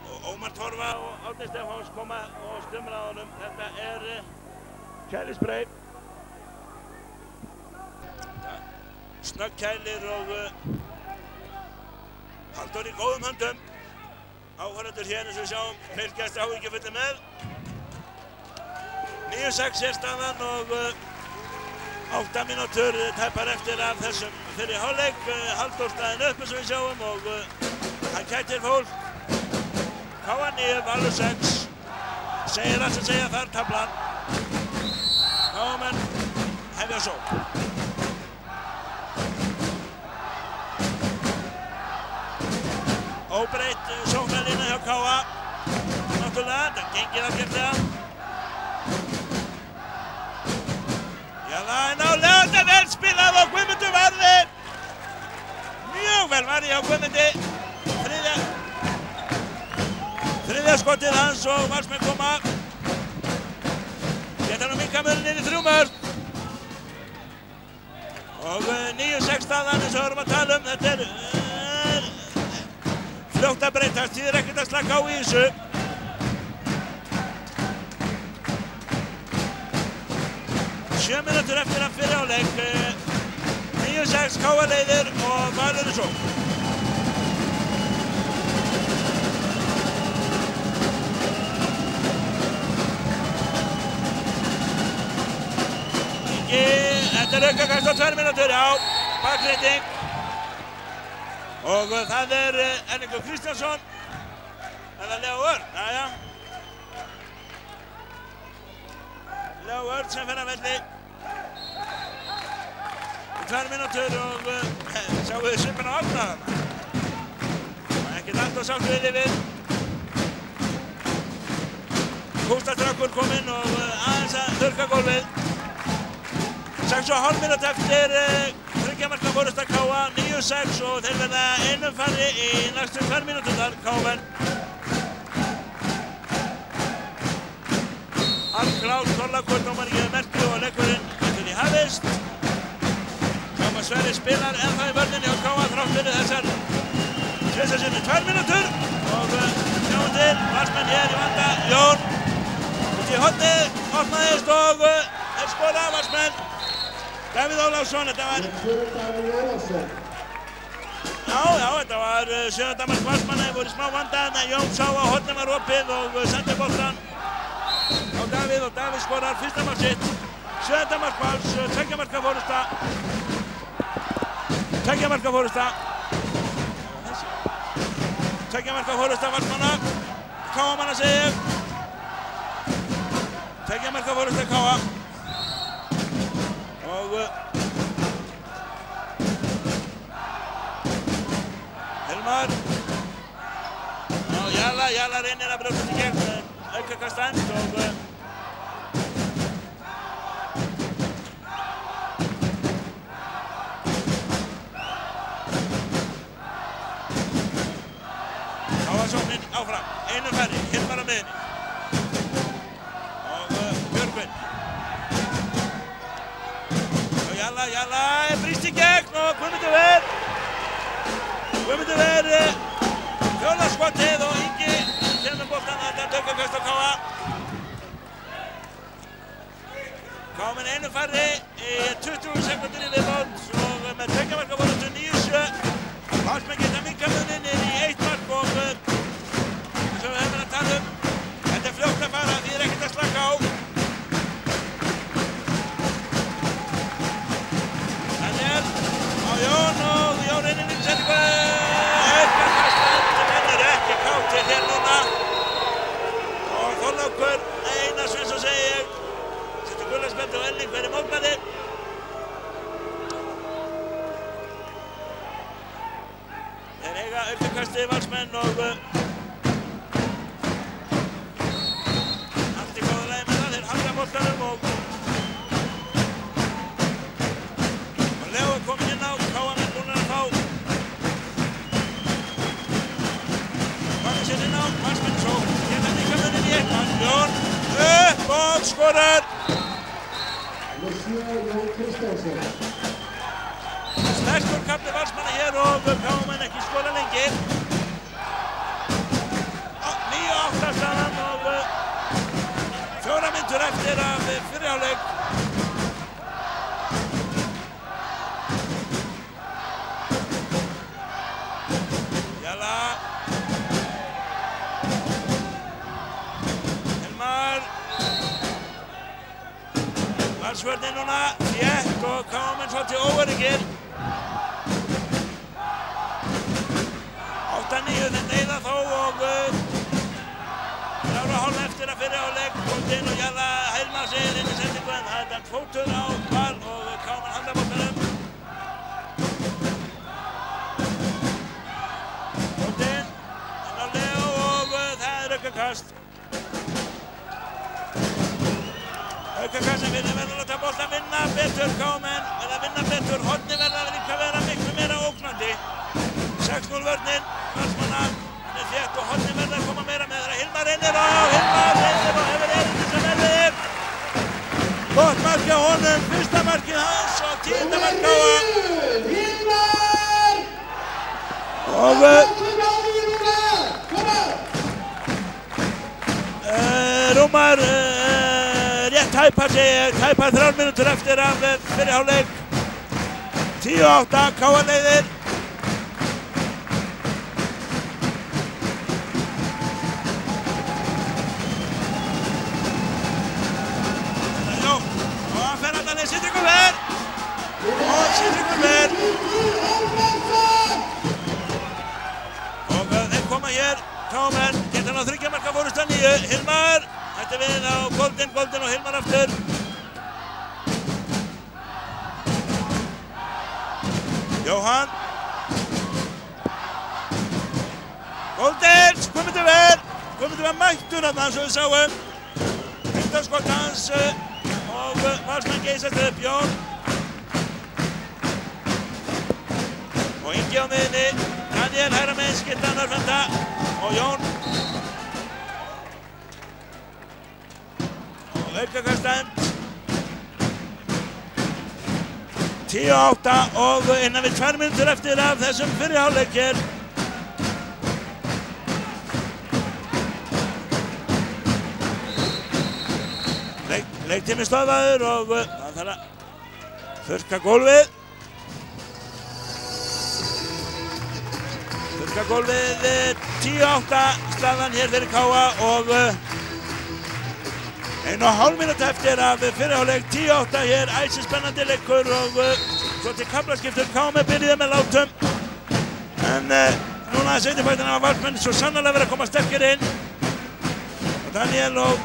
Og Ómar Torfa og Árni Stefáns koma og stumra á honum. Þetta er kælisbrey. Snöggkælir og Halldór í góðum höndum. Áhorfendur hér eins og við sjáum, fylgjast áhyggjufullir með. 9-6 er staðan og 8 mínútur tæpar eftir af þessum fyrri hálfleik. Halldór staðinn upp eins og við sjáum og hann kætir fólk. KA 9, Valur 6. Segir það sem segja þar taflan. KA-menn hefja sókn. Óbreytt sóknarlína hjá KA. Náttúrulega, það gengir ágætlega. Jalla en álega, þetta er vel spilað og Guðmundur varði. Mjög vel varði hjá Guðmundi. Þriðja skotið hans og Valsmenn koma. Geta nú minnka muninn í 3 mörk. Og 9-6 staðan eins og við erum að tala um. Þetta er fljótt að breytast, þýðir ekkert að slaka á í þessu. Sjö mínútur eftir að fyrri hálfleik. 9-6 KA leiðir og Valur í sókn. Þetta er aukakast á 2 mínútur, já, bakreiting. Og það Erlingur Kristjánsson eða Leo Örn, jæja. Leo Örn sem fer að velli. 2 mínútur og sjáum við svipinn á Árna. Ekkert allt og sátt við yfir. Kústastrákur kom inn og aðeins að þurrka gólfið. 6,5 mínútur eftir 3 marka fórusta K.A. 9-6 og þeir verða einum færri í næstu 2 mínúturnar K.A.-menn. Allklár, Þorlákur, dómari gefur merki og leikurinn getur í hafist. Sjáum að Sverrir spilar ennþá í vörninni á K.A. þrátt fyrir þessar tvisvarsinnum 2 mínútur og sjáum til, Valsmenn hér í vanda, Jón út í hornið, opnaðist og þeir skora Valsmenn. Davíð Ólafsson, þetta var... Já, þetta var 7. mark Valsmanna, þeir voru í smá vanda en Jón sá að hornið var opið og sendi boltann á Davíð og Davíð skorar 1. mark sitt. 7. mark Vals, 2 marka fórusta. 2 marka fórusta. 2 marka fórusta Valsmanna. K.A.-manna segi ég. 2 marka fórusta K.A. Og Hilmar og Jalla reynir að brjóta sig gegn aukakast end og Káasóknin áfram, einum færri, Hilmar á miðinni og Björgvin og Jalla brýst í gegn og Guðmundur Ver fjórðaskotið og Ingi kemur boltann að þetta aukakast á K.A. K.A.-menn einum færri í 20 sekúndur í viðbót og með 2 marka fórustu 9-7. Valsmenn geta minnka muninn niður í 1 mark og eins og við höfum að tala þetta fljótt að fara, því ekkert að slaka á. Þannig á Jón og Jón reynir nýttsendingu. Menn eru ekki kátir hér núna og Þorlákur Einar Sveinsson segi ég setur gulaspjaldi og Erling fyrir mótmæli. Þeir eiga aukakastið Valsmenn og allt í góðu lagi með það, þeir halda boltanum og Leo kominn inn á, K.A.-menn búnir að fá sinn inn á, Valsmenn svo geta líka muninn í 1 mark. Jón upp og skorar. Sterkur kafli Valsmanna hér og K.A.-menn ekki skora lengi. 9-8 staðan og 4 mínútur eftir af fyrri hálfleik. Jalla Valsvörnin núna þétt og K.A.-menn svolítið óöruggir. 8-9 þeir neyða þó og 3,5 eftir að fyrri hálfleik. Bóttinn og Jalla Hilmar segir inn í sendingu en það er þann fótur á Val og K.A.-menn halda boltanum. Bóttinn inn á Leo og það er aukakast. Aukakast sem verður að láta boltann vinna betur, K.A.-menn verða að vinna betur, hornin verða að líka vera miklu meira ógnandi. 6-0 vörnin, Valsmanna, hann er þétt og hornin verða að koma meira með þeirra. Hilmar reynir og hefur erindi sem erfiðir. Gott mark hjá honum, 1. markið hans og 10. mark K.A. Og rúmar rétt tæpar 3 mínútur eftir af fyrri hálfleik. 10-8, K.A. leiðir. Káamenn geta hann á 3 marka fórustan 9. Hilmar hætti við á Golden og Hilmar aftur. Jóhann. Golden, Guðmundur var mættur þarna eins og við sáum. Myndarskott hans og Valsmenn geysast upp. Jón. Og Ingi á miðinni. Daniel hægra megin, skyldan örfenda og Jón. Og aukakast dæmt. 10-8 og innan við 2 mínútur eftir af þessum fyrri hálfleik hér. Leiktími stöðvaður og það þarf að þurrka gólfið. Þurrka gólfið 10-8 staðan hér fyrir KA og 1,5 mínúta eftir af fyrri hálfleik. 10-8 hér, æsispennandi leikur og svo til kaflaskiptur. KA byrjuði með látum en núna seinni var Valsmenn svo sannarlega verið að koma sterkir inn. Og Daniel og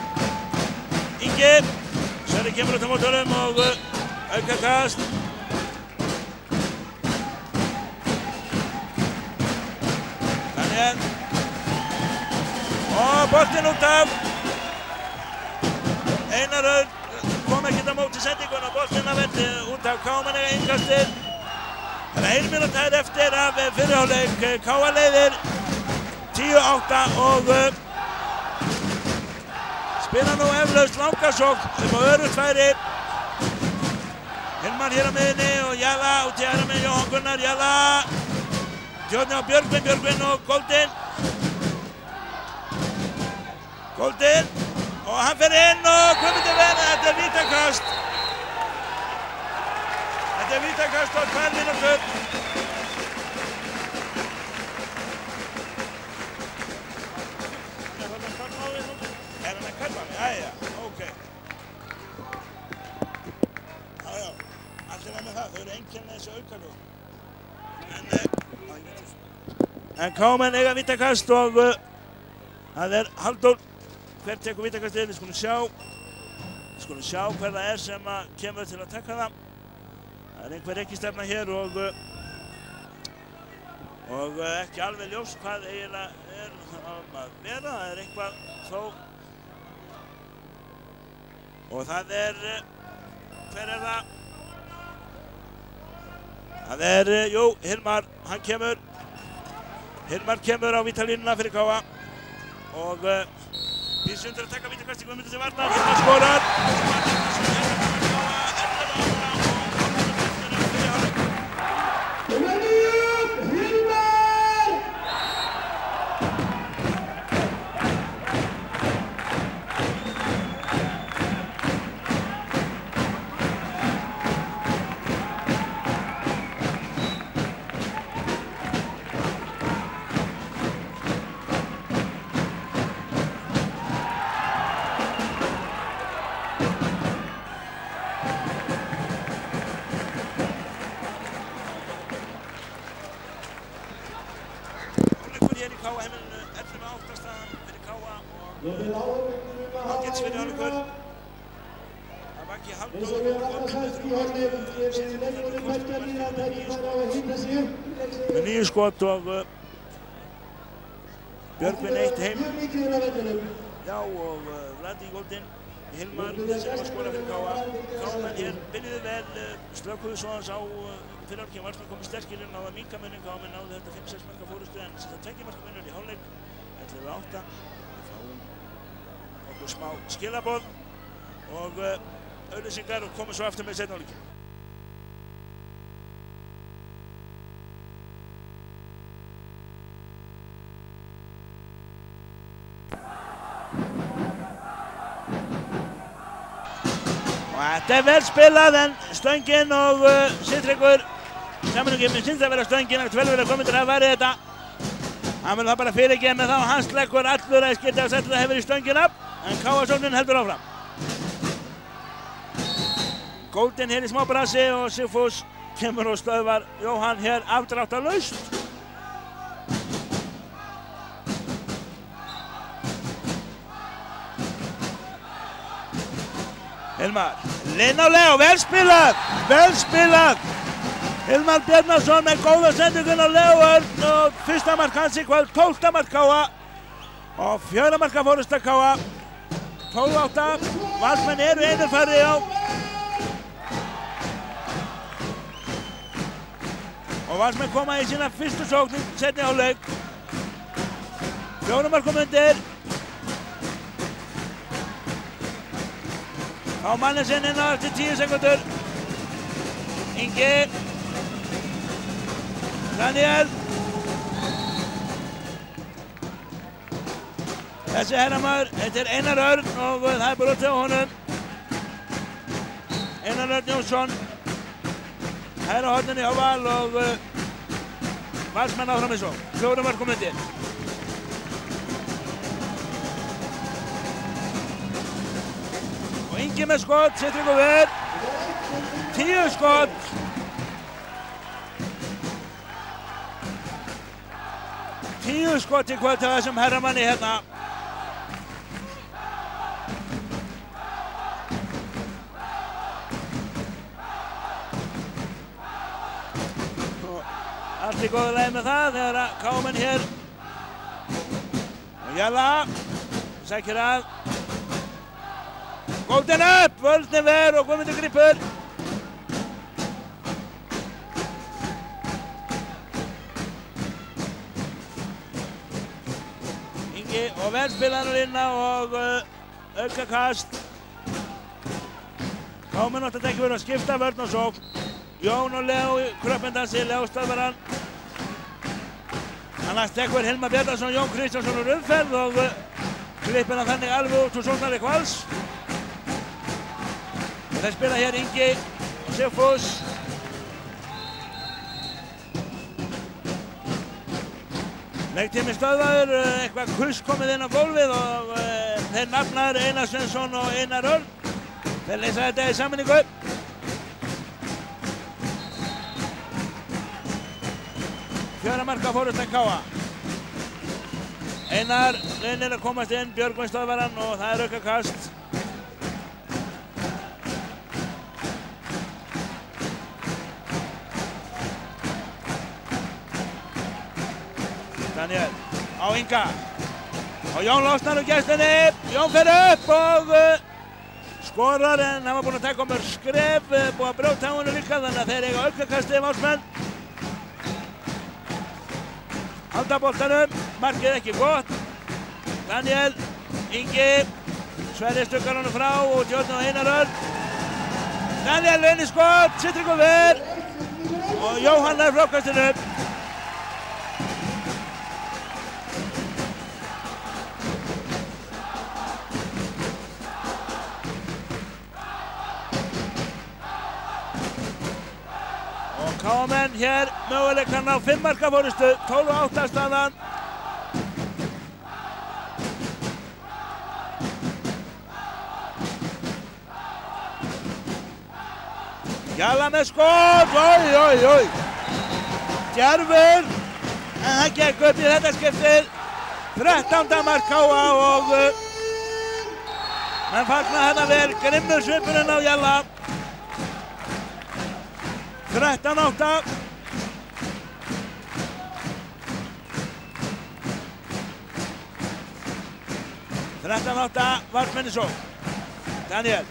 Ingi. Sverri kemur út á mótorum og aukakast. Daniel. Og boltinn út af. Einar Örn kom ekkert á móti sendingun og boltinn að vendi út af Káamenn eiga innkastið. Það er 1 mínúta eftir af fyrri hálfleik. KA leiðir 10-8 og spila nú eflaust langasókn upp á örugt færi. Hilmar hér á miðinni og Jalla út í hægra megin Jóhann Gunnar. Jalla. Tjóðni á Björgvin og Golden. Golden. Og hann fer inn og Guðmundur Venn. Þetta er vítakast. Þetta er vítakast á 2 mínútur. Jæja, ok. Jájá, allir var með það, þau eru einkenni þessu aukalög. En Káamenn eiga vítakast og það er Halldór. Hver tekur vítakastið? Við skulum sjá hver það er sem kemur til að taka það. Það er einhver rekistefna hér og ekki alveg ljóst hvað eiginlega er að vera. Það er eitthvað þó. Og það er, hver er það? Það er, jú, Hilmar, hann kemur. Hilmar kemur á vítalínuna fyrir KA. Og býðst undir að taka vítakast í Guðmundur til varnar. Hilmar skorar. Með 9 skot og Björgvin 1 heim. Já, og Vladi Golden, Hilmar sem var að skora fyrir KA. Káamenn hér byrjuðu vel, slökuðu svo hans á fyrir hálfleik. Valsmenn komið sterkir inn á það minnka muninn. Káamenn náðu þetta 5-6 marka fórustu en þetta 2 marka muninn í hálfleik. 11-8. Við fáum okkur smá skilaboð og auglýsingar og komum svo aftur með seinni hálfleikinn. Þetta er vel spilað en stöngin og Sindrikur samanlöngin með Sindri að vera stöngin eftir vel verið að koma til að væri þetta. Hann vil það bara fyrirgefa með það og hans leggur allur að skilja að setja það hefur í stöngina en KA-sóknin heldur áfram. Golden hér í smá brasi og Sigfús kemur og stöðvar Jóhann hér afdráttarlaust. Hilmar, Linn á Leo, vel spilað. Hilmar Bjarnason með góða sendingun á Leo Örn og fyrsta mark hans í kvöld, 12. mark K.A. og 4 marka fórusta K.A. 12-8, Valsmenn eru einir færri á. Og Valsmenn koma í sína fyrstu sókn seinni hálfleik. 4 markum undir. Á Mannesen inn á eftir 10 sekundur. Ingi. Daniel. Þessi herramaður, þetta Einar Örn og það brotið á honum. Einar Örn Jónsson. Hægra horninu hjá Val og Valsmenn áfram í sókn. 4 markum undir. Og Ingi með skot, Sitringur Ver. 10 skot. Skot í kvöld til þessum herramanni hérna. Allt í góðu lagi með það þegar að K.A.-menn hér. Og Jalla sækir að. Góðin upp, völdin ver og Guðmundur grípur. Ingi og vel spilaður inna og aukakast. K.A.-menn átti að ekki verið að skipta vörn og sókn. Jón og Leo í kröppindansi, Leo stöðvar hann. Annars tekur Hilmar Bjarnason, Jón Kristjánsson úr umferð og klippir hann þannig alveg út úr sóknarleik Vals. Þeir spila hér Ingi og Sigfús. Leiktími stöðvaður, eitthvað kusk komið inn á gólfið og þeir nafnar Einar Sveinsson og Einar Örn. Þeir leysa þetta í sammenningu. Fjöra marka fórusta K.A. Einar reynir að komast inn, Björgvin stöðvar hann og það aukakast. Daniel á Inga. Og Jón losnar úr gestinni. Jón fer upp og skorar en hann var búinn að taka mér skref, búinn að brjóta á hennu líka þannig að þeir eiga aukakastið Valsmenn. Halda boltanum, markið ekki gott. Daniel, Ingi, Sverrir stukkar honum frá og Tjörn og Einar Örn. Daniel inn í skot, Sitringur Ver og Jóhann nær frákastinu. K.A.-menn hér möguleikann á 5 marka fórustu, 12-8 staðan. Jalla með skot, oi. Djarfur, en það gekk upp í þetta skiptið. 13. mark K.A. og menn fagna hérna vel, grimmur svipurinn á Jalla. 13-8. Valsmenn í sókn. Daniel.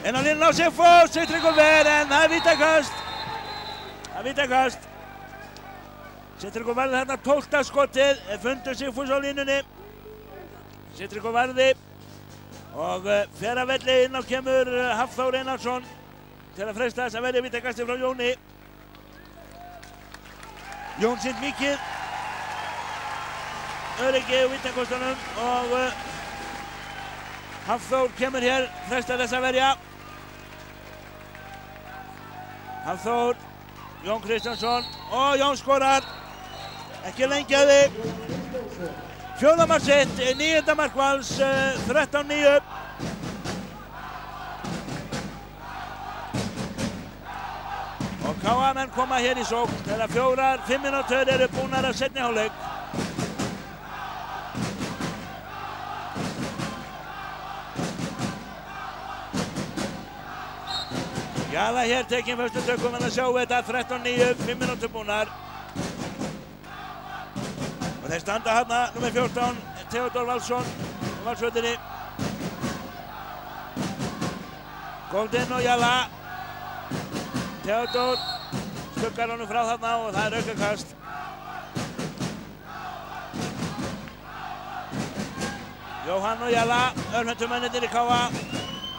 Inn á línuna á Sigfús, Sitringur Ver en það er vítakast. Sitringur verði þarna 12. skotið, fundur Sigfús á línunni. Sitringur verði og fer að velli inn á kemur Hafþór Einarsson til að freista þess að verði vítakasti frá Jóni. Jón sýnt mikið öryggi á vítakostunum og Hafþór kemur hér, freistar þess að verja. Hafþór, Jón Kristjánsson og Jón skorar. Ekki lengi að þið. 4. mark sitt, 9. mark Vals, 13-9. Og K.A.-menn koma hér í sókn þegar 4-5 mínútur eru búnar af seinni hálfleik. Jala hér tekinn fyrstu tökum en að sjá þetta 13-9, 5 mínútur búnar. Og þeir standa hérna, nummer 14, Theodor Valsson á valsvöldinni. Goldin og Jala. Theodor skuggar honum frá þarna og það aukakast. Jóhann og Jala, örfendumennir í KA.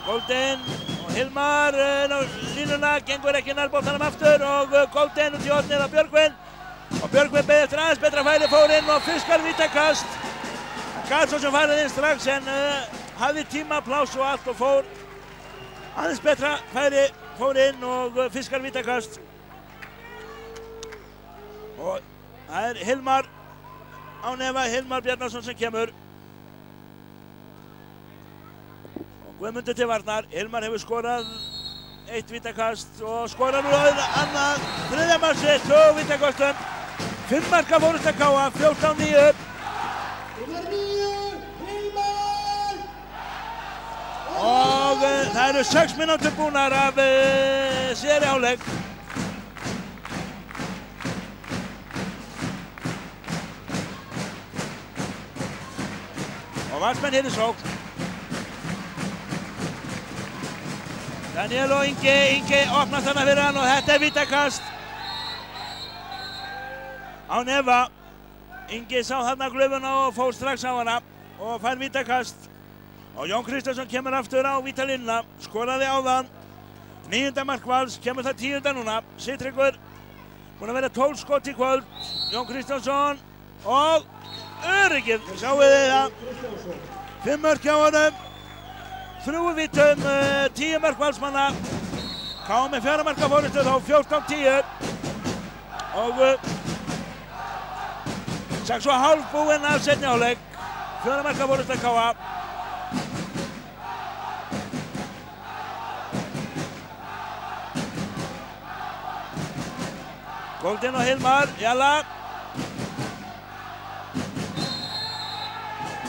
Goldin og Hilmar á línuna, gengur ekki nær boltanum aftur og Goldin út í hornið á Björgvin. Og Björgvin beið eftir aðeins betra færi, fór inn og fiskar vítakast. Gat svo sem farið inn strax en hafði tíma, pláss og allt og fór aðeins betra færi, fór inn og fiskar vítakast. Og það Hilmar á nefa, Hilmar Bjarnason sem kemur. Guðmundur til varnar, Hilmar hefur skorað 1 vítakast og skorar nú annað, þriðja markið, 2 vítakastum. 5 marka fórusta KA, 14-9. Númer 9, Hilmar! Og það eru 6 mínútur búnar af síðari hálfleik. Og Valsmenn hér í sókn. Daniel og Ingi opnast þarna fyrir hann og þetta vítakast. Á nefa. Ingi sá þarna glufuna og fór strax á hana og fær vítakast. Og Jón Kristjánsson kemur aftur á vítalínuna, skoraði áðan. 9. mark Vals, kemur það 10. núna. Sigtryggur, búinn að vera 12 skot í kvöld. Jón Kristjánsson og öryggið, sjáu þið það. 5 mörk hjá honum. 3 vítum, 10 mörk Valsmanna. KA með 4 marka fórustu þá 14-10. Og 6,5 búinn af seinni hálfleik. 4 marka fórustu KA. Goldin og Hilmar, Jalla.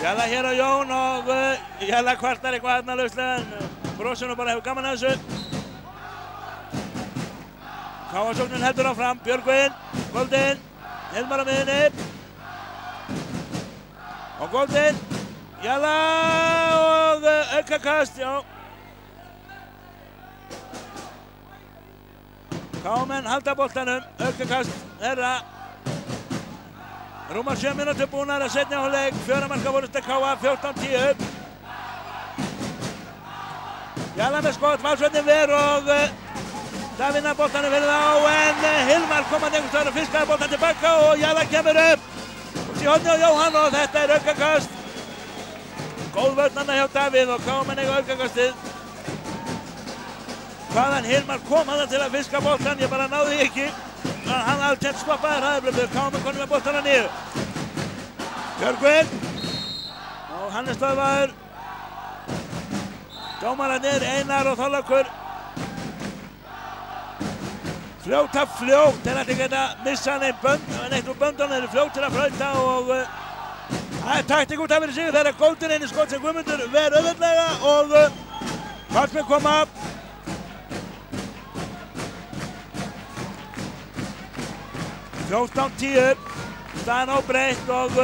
Jalla hér á Jón og Jalla kvartar eitthvað hérna lauslega en brosir nú bara hefur gaman að þessu. KA-sóknin heldur áfram, Björgvin, Goldin, Hilmar á miðunni. Og Goldin, Jalla og aukakast, já. KA-menn halda boltanum, aukakast þeirra. Rúmar 7 mínútur búnar að seinni hálfleik, 4 marka fórusta KA, 14-10. Jalla með skot, Valsvöllin ver og það vinna boltanum fyrir þá en Hilmar komandi einhvers staðar og fiskaði boltan tilbaka og Jalla kemur upp. Út í hornið á Jóhann og þetta er aukakast. Góð vörn hjá Davíð og KA-menn eiga aukakastið. Hvaðan Hilmar kom hann til að fiska boltan, ég bara náði ekki. Hann alltaf stoppaði hraðablöfur, KA-menn konum með boltana niður. Björgvin og hann er stöðvaður. Dómararnir Einar og Þorlákur. Fljótt, þeir ætla ekki að missa neitt úr böndunum, þeir eru fljótt til að flauta og það er taktík út af fyrir sig þegar Goldin inn í skot sem Guðmundur ver auðveldlega og Valsmenn koma. – 14-10, staðan óbreytt og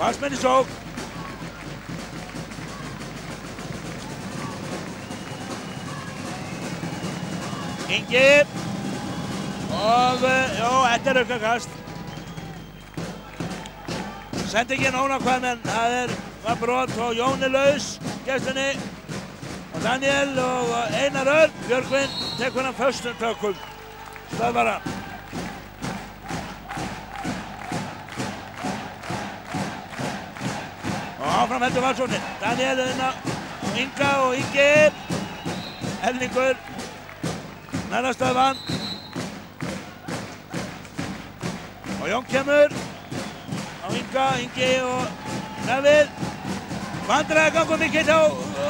Valsmenn í sókn. Ingi og þetta er aukakast. Sendingin ónákvæm en það var brot og Jón er laus, gestunni. Og Daniel og Einar Örn, Björgvin tekur hann föstum tökum. Stöðvar hann. Og áfram heldur Valsóknin. Daniel og Inga og Ingi. Elningur. Næra stöðvan. Og Jón kemur. Á Inga, Ingi og Davíð. Vandræðagangur mikill hjá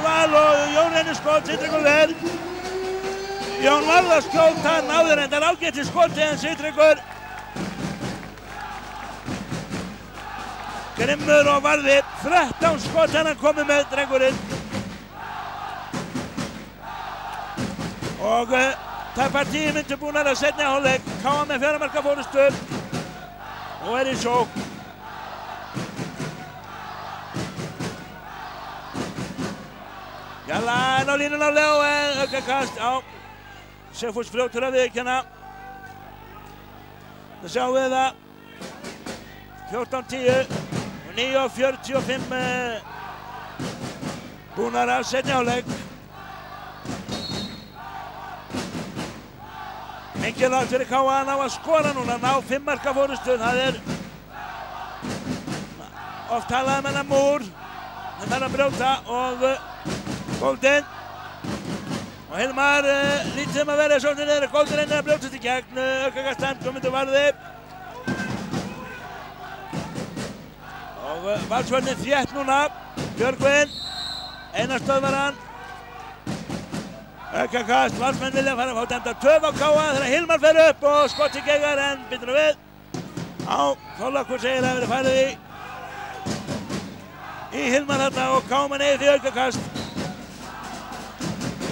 Val og Jón reynir skot, Sigtryggur ver. Jón varð að skjóta, náður endar ágætt í skoti en Sigtryggur. Grimmur og varði 13 skot hann komið með drengurinn. Og tæpar 10 mínútur búnar að seinni hálfleik. KA með 4 marka forystu og í sókn. Jalla en á línuna Leo aukakast á Sigfús fljótur að viðurkenna. Það sjáum við það. 14-10 og 9:45 búnar að seinni hálfleik. Mikilvægt fyrir KA að ná að skora núna, ná 5 marka forystu. Það oft talað um hennar múr, það þarf að brjóta og Golden og Hilmar lítið að vera sóknir niður. Golden reynir að brjótast í gegn, aukakast dæmt, Guðmundur varði. Og valsvörnin þétt núna, Björgvin, Einar stöðvar hann. Aukakast, valsmenn vilja fara að fá dæmda töf á KA þegar Hilmar fer upp og skott í geggar en býtur við. Þorlákur segir að verið farið í Hilmar þarna og KA neyði því aukakast.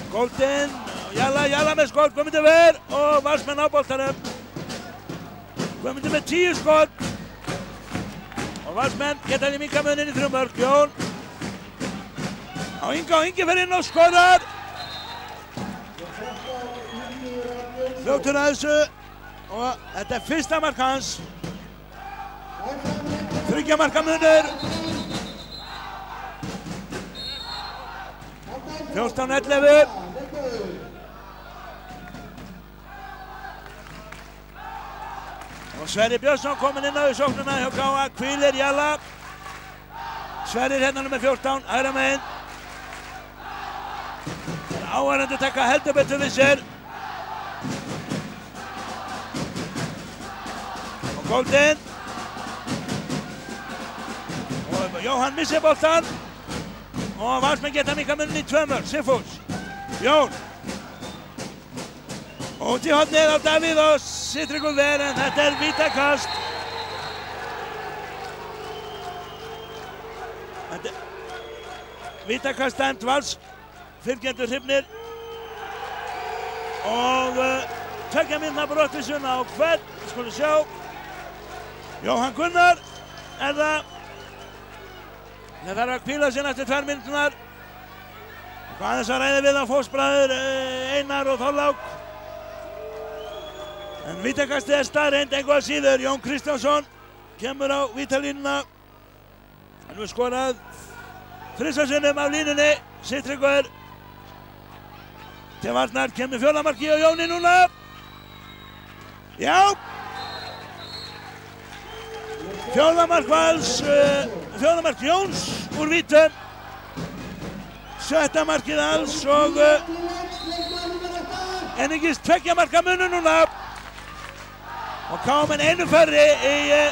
Golden, Jalla með skott, Guðmundur ver og valsmenn á boltanum. Guðmundur með 10 skott og valsmenn geta því minka munin í 3 mörk. Jón á Inga og Ingi fer inn og skorar. Fljótur að þessu og þetta er fyrsta mark hans. 3 marka munur. 14-11. Og Sverrir Björnsson kominn inn á í sóknuna hjá KA, hvílir Jalla. Sverrir hérna nummer 14, hægra megin. Það er áhærandi að taka heldur betur við sér. Og Golden. Og Jóhann missir boltan. Og valsmenn geta minka munin í 2 mörk, Sigfús. Jón. Út í hornið á Davíð og Sigtryggur ver en þetta er vítakast. Vítakast dæmt Vals, fylgjendur hrifnir. Og 2 mínútna brottvísun á hvern, við skulum sjá. Jóhann Gunnar er það. Það þarf að hvíla sér eftir 2 mínúturnar. Hvað þess að ræða við á fósbræður Einar og Þorlák. En vítakastið er staðreynd engu að síður. Jón Kristjánsson kemur á vítalínuna. Hann hefur skorað 3 sinnum af línunni. Sigtryggur til varnar, kemur 4. marki og Jóni núna. Já! 4. mark Vals, 4. mark Jóns úr vítum. 7. markið alls og einungis 2 marka munur núna. Og KA einu færri í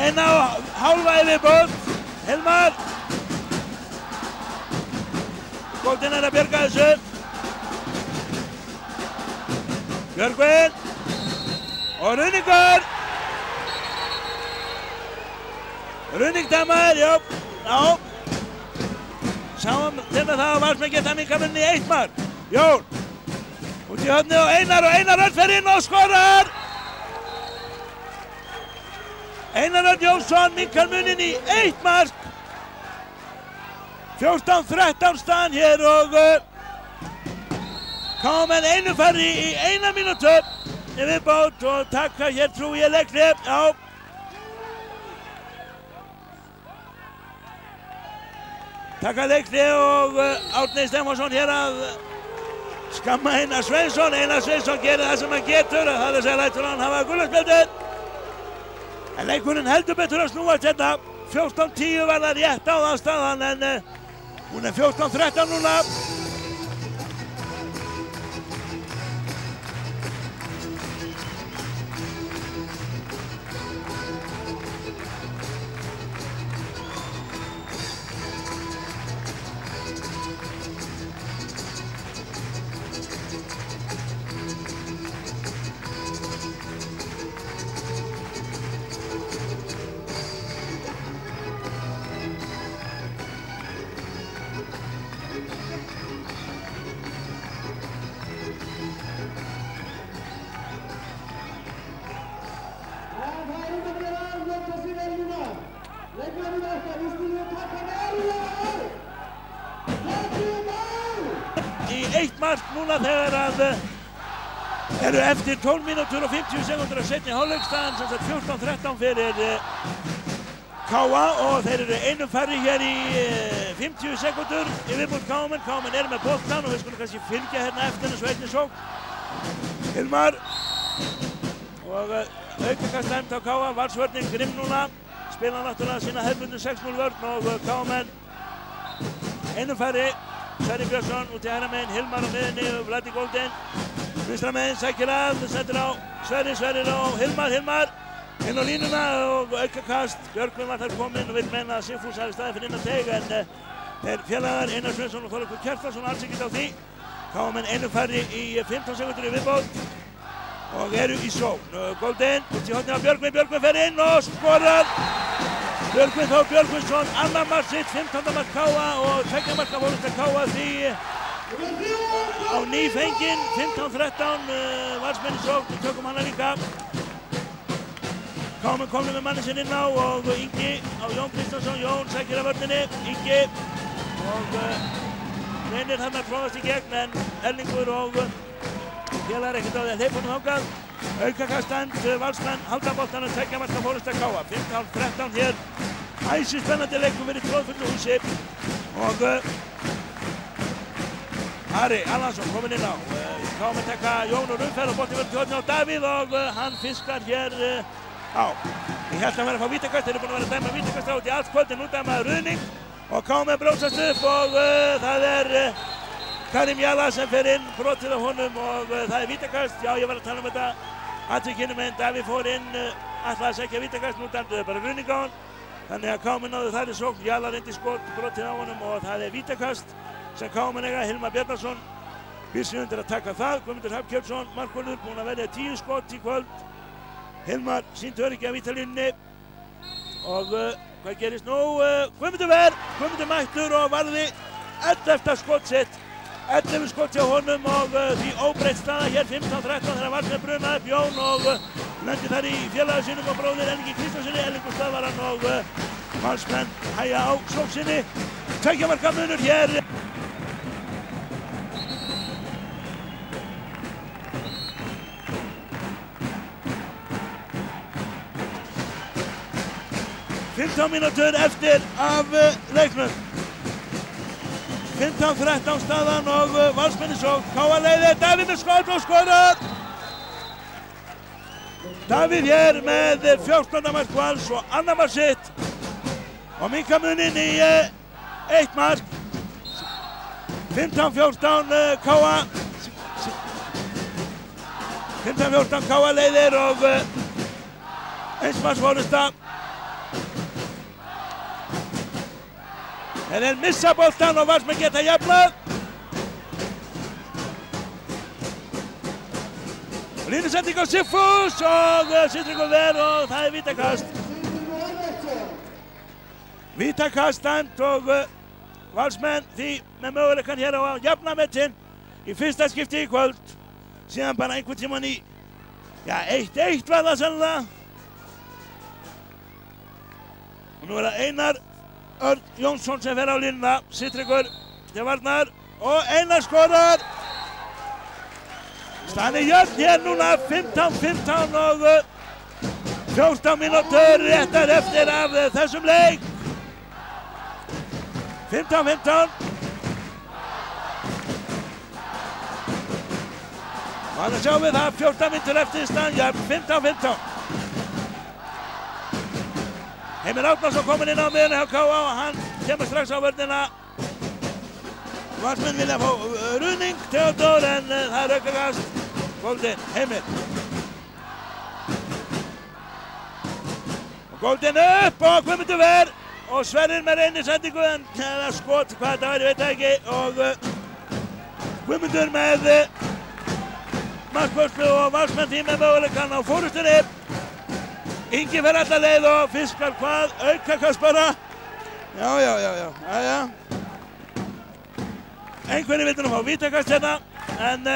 1,5 viðbót. Hilmar. Golden er að bjarga þessu. Björgvin. Og Runningur. Runningdæmar, já. Sáum til með það að valsmenn geta minka munin í 1 mark. Jón. Út í hornið og Einar Örn fer inn og skorar. Einar Örn Jónsson minkar munin í 1 mark. 14-13 staðan hér og KA einu færri í 1 mínútu í viðbót og taka hér trúi ég leikli. Já. Taka leikli og Árni Stefánsson hér að skamma Einar Sveinsson. Einar Sveinsson gerir það sem hann getur, það er að segja lætur hann hafa gulaspjaldið. En leikurinn heldur betur að snúast hérna. 14-10 var það rétt á það staðan en hún er 14-13 núna. Leikmennirnir okkar, við skulum taka verulega á. Takið á! Í 1 mark núna þegar að eru eftir 12 mínútur og 50 sekúndur að seinni hálfleikstaðan, sem sagt 14-13 fyrir K.A. og þeir eru einum færri hér í 50 sekúndur í viðbútt K.A.menn. K.A.menn eru með boltan og við skulum kannski fylgja hérna eftir þessu einni sókn. Hilmar og aukakast dæmt á K.A. Valsvörnin Grimm núna, spila náttúrulega sína hefðbundnu 6-0 vörn og K.A.menn einum færri. Sverrir Björnsson út í hægra megin, Hilmar á miðunni og Vladi Golden. Vinstra megin sækir að, sendir á Sverrir og Hilmar inn á línuna og aukakast. Björgvin var þar kominn og vill meina að Sigfús hafi staðið fyrir innan teig en þeir félagar Einar Sveinsson og Þorleikur Kjartansson alls ekkert á því. K.A.menn einum færri í 15 sekúndur í viðbót og eru í sókn. Golden út í hornið á Björgvin fer inn og skorar. Björgvin Þór Björgvinsson, annar mark sitt, 15. mark K.A. og 2 marka fórusta K.A. því á nýfengin, 15-13, Valsmenn í sókn, við tökum hana líka. K.A.menn komnir með manni sinn inn á og Ingi á Jón Kristjánsson, Jón sækir af vörninni, Ingi og reynir hann að tróðast í gegn en Erlingur og félagar ekkert á því að þeir búin þangað. Aukakast dæmt, Valsmenn halda boltanum, 2 marka fórusta K.A. 15-13 hér, æsispennandi leikur fyrir tróðfullu húsi og Ari Allansson kominn inn á. K.A.menn taka Jón úr umferð og boltinn verður til hornið á Davíð og hann fiskar hér á. Ég held að hann verði að fá vítakast, þeir eru búin að vera að dæma vítakast á út í allt kvöld en nú dæmaði ruðning og K.A.menn brósast upp og það er Karim Jalla sem fer inn, brotið á honum og það er vítakast. Já, ég var að tala um þetta atvikinu en Davíð fór inn, ætlaði að sækja vítakast, nú dæmdu þau bara ruðning á hann. Þannig að K.A.menn náðu þær í sókn, Jalla reyndi skot, brotið á honum og það er vítakast sem K.A.menn eiga. Hilmar Bjarnason býr sig undir að taka það. Guðmundur Hafkjörnsson, markvörður, búinn að verja 10 skot í kvöld. Hilmar sýnt öryggi á vítalínunni og hvað gerist nú? Guðmundur mættur og varði 11. skot sitt. 11 skot hjá honum og því óbreytt staða hér 15-13 þegar Valsmenn bruna upp Jón og lendi þar í félaga sínum og bróðir Erlingi Kristjánssoni. Erlingur stöðvar hann og Valsmenn hægja á sókn sinni. 2 marka munur hér. Fimmtán mínútur eftir af leiknum. 15-13 staðan og Valsmenn í sókn. K.A. leiðir, Davíð með skot og skorar. Davíð hér með 14. mark Vals og annar mark sitt og minnka muninn í 1 mark. 15-14 K.A. 15-14 K.A. leiðir og eins marks forusta. En þeir missa boltan og Valsmenn geta jafnað. Línusending á Sigfús og Sigtryggur ver og það er vítakast. Vítakast dæmt og Valsmenn því með möguleikann hér á að jafna metin í fyrsta skipti í kvöld. Síðan bara einhvern tímann í, 1-1 var það sennilega. Og nú er það Einar Örn Jónsson sem fer á línuna, Sigtryggur til varnar og Einar skorar. Staðan er jöfn hér núna, 15-15 og 14 mínútur réttar eftir af þessum leik. 15-15. Og þannig sjáum við það 14 mínútur eftir staðan jöfn, 15-15. Heimir Árnason kominn inn á miðunni hjá K.A. og hann kemur strax á vörnina. Valsmenn vilja fá ruðning, Theodór, en það er aukakast. Golden, Heimir. Og Golden upp og Guðmundur ver og Sverrir með reynisendingu en eða skot, hvað þetta var, ég veit það ekki. Og Guðmundur með markvörslu og Valsmenn því með möguleikann á fórustunni. Ingi fer alla leið og fiskar hvað? Aukakast bara. Já. Einhverjir vildu nú fá vítakast hérna, en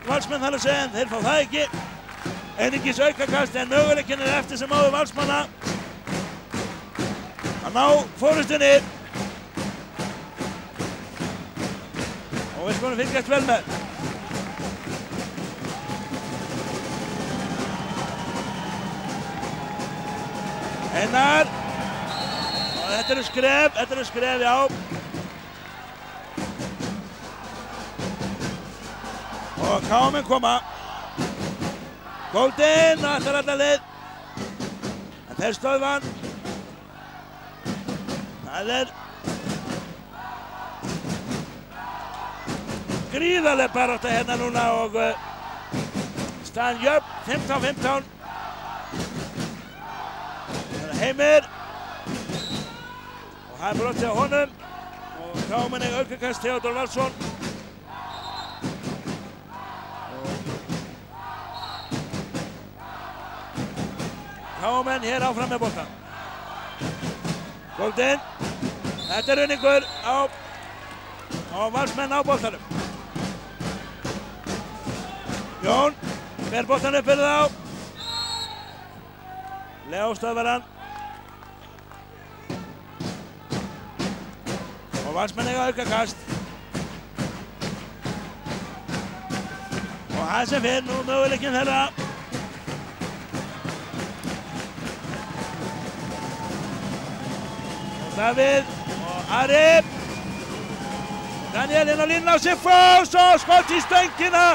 Valsmenn þarf að segja en þeir fá það ekki. Einungis aukakast en möguleikinn er eftir sem áður Valsmanna. að ná fórustunni. Og við skulum fylgjast vel með. Einar. Og þetta eru skref, já. Og KM koma. Golden, allar alla leið. En þeir stöðva hann. Það gríðarleg barátta hérna núna og staðan jöfn, 15-15. Það Heimir. Og það brotið á honum. Og KM aukakast Theodor Valsson. KM hér áfram með boltan. Golden. Þetta er runningur á Valsmenn á boltanum. Jón ber boltan upp fyrir þá. Leo stöðvar hann. Og Valsmenn eiga aukakast. Og það sem fyrir nú möguleikinn þeirra. Davíð og Ari. Daniel inn á línuna á Sigfús og skot í stöngina.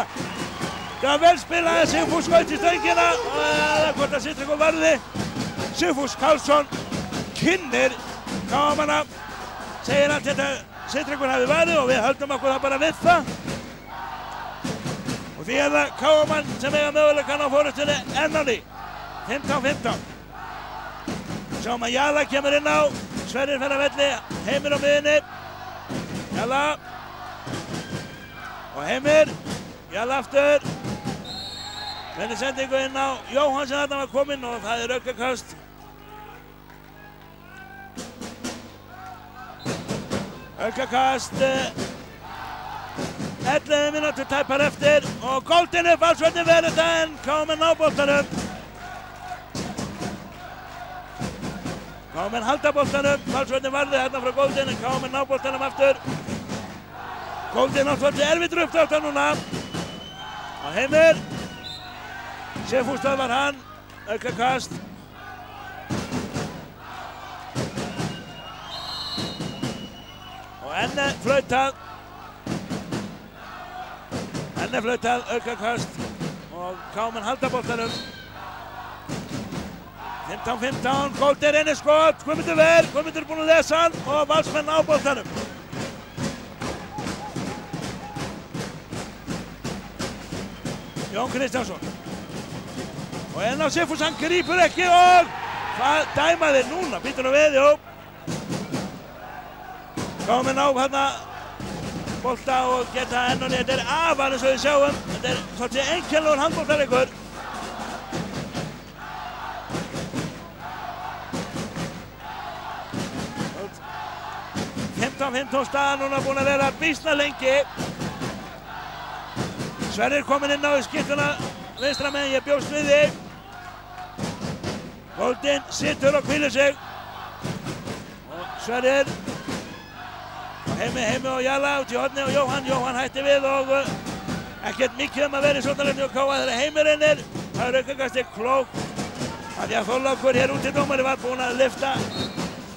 Það vel spilaði Sigfús skot í stöngina. Eða hvort að Sitringur varði. Sigfús Karlsson kynnir KM-ana. Segir að þetta Sitringur hafi varið og við höldum okkur það bara við það. Og því er það KM-an sem eiga möguleikann á fórustunni enn á ný. 15-15. Sjáum að Jala kemur inn á. Sverrir fer að velli, Heimir á miðinni. Jalla. Og Heimir. Jalla aftur. Venni sendingu inn á Jóhann sem þarna var kominn og það er aukakast. Aukakast. 11 mínútur tæpar eftir og Golden upp Valsvöllin verður þetta en KM á boltanum. KM halda boltanum, Valsvöllin varði hérna frá Golden en KM ná boltanum aftur. Golden átt svolítið erfitt uppdráttar núna. Og Heimir. Sigfús stöðvar hann, aukakast. Og enn er flautað. Aukakast. Og KM halda boltanum. 15-15, Golden reynir skot, Guðmundur Ver, Guðmundur er búinn að lesa hann og Valsmenn á boltanum. Jón Kristjánsson. Og enn á Sigfús, hann grípur ekki og hvað dæma þeir núna, býtur nú við, jú. KM á hérna bolta og geta enn og þetta er afar eins og við sjáum. Þetta er svolítið einkennilegur handboltaleikur. 15-15 staðan núna búinn að vera býsna lengi. Sverrir kominn inn á í skiptuna vinstra megin, ég bjóst við þig. Golden situr og hvílir sig. Og Sverrir. Og Heimi og Jalla út í horni og Jóhann hætti við og ekkert mikið að vera í sóknarleiknum og KA þegar Heimir reynir. Það er aukakastið klókt. Af því að Þorlákur hér úti dómari var búinn að lyfta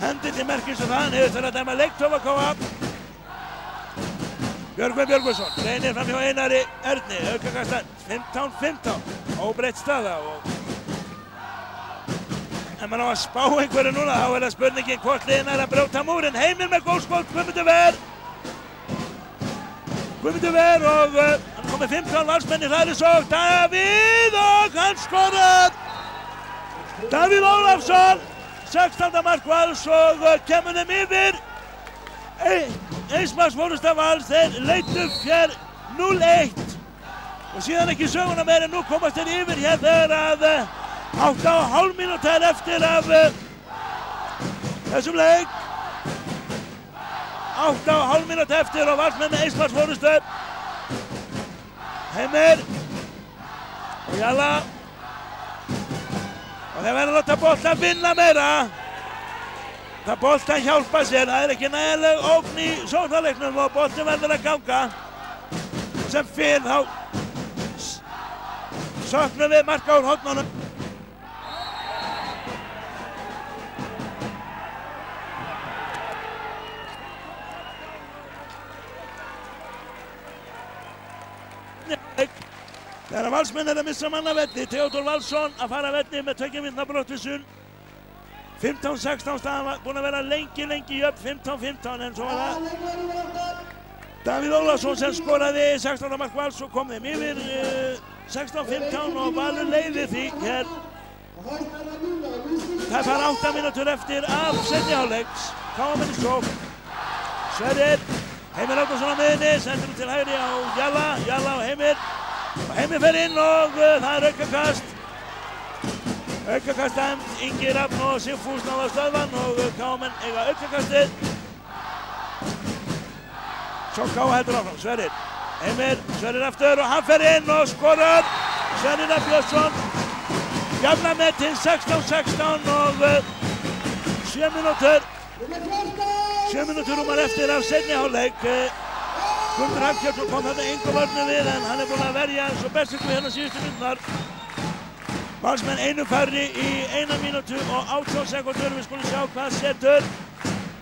hendi til merkis og það, hann hefur þurft að dæma leiktofa KA. Björgvin Björgvinsson reynir fram hjá Einari Erni, aukakastan 15-15, óbreytt staða og ef maður á að spá einhverju núna þá er það spurningin hvort liðin er að brjóta múrinn. Heimir með góðskot, Guðmundur Ver og hann kom með 15 valsmenn í hræðisókn, Davíð og hann skorar! Davíð Ólafsson! 16. mark Vals og kemur þeim yfir. Eismarks fórusta Vals, þeir leittu fjær 0-1 og síðan ekki söguna meir en nú komast þeir yfir hér þegar að 8,5 mínútur eftir af þessum leik. 8,5 mínútur eftir og Valsmenn með Eismarks fórustu. Heimir og Jalla. Og þeir verða að láta boltan vinna meira. láta boltan hjálpa sér, það ekki nægileg ógn í sóknarleiknum og boltin verður að ganga. Sem fyrr þá söknum við marka úr hornunum. Þegar Valsmenn að missa mann af velli, Theodór Valsson að fara af velli með 2 mínútna brottvísun. 15-16 staðan búin að vera lengi jöfn, 15-15 en svo var það Davíð Ólafsson sem skoraði 16. mark Vals og kom þeim yfir 16-15 og Valur leiðir því hér. Það fara 8 mínútur eftir af seinni hálfleiks. KM í sókn. Sverrir, Heimir Árnason á miðjunni, sendur til hægri á Jalla og Heimir. Og Heimir fer inn og það er aukakast. Aukakast dæmt, Ingi Rafn og Sigfús náða stöðvan og KM eiga aukakastið. Svo K heldur áfram, Sverrir. Sverrir aftur og hann fer inn og skorar. Sverrir Björnsson. Jafnar metinn 16-16 og 7 mínútur. 7 mínútur rúmar eftir af seinni hálfleik. Guðmundur Hafkjörnsson kom þarna engu vörnu við en hann er búinn að verja eins og bestur hérna síðustu mínúturnar. Valsmenn einu færri í 1 mínútu og 18 sekúndur. Við skulum sjá hvað setur.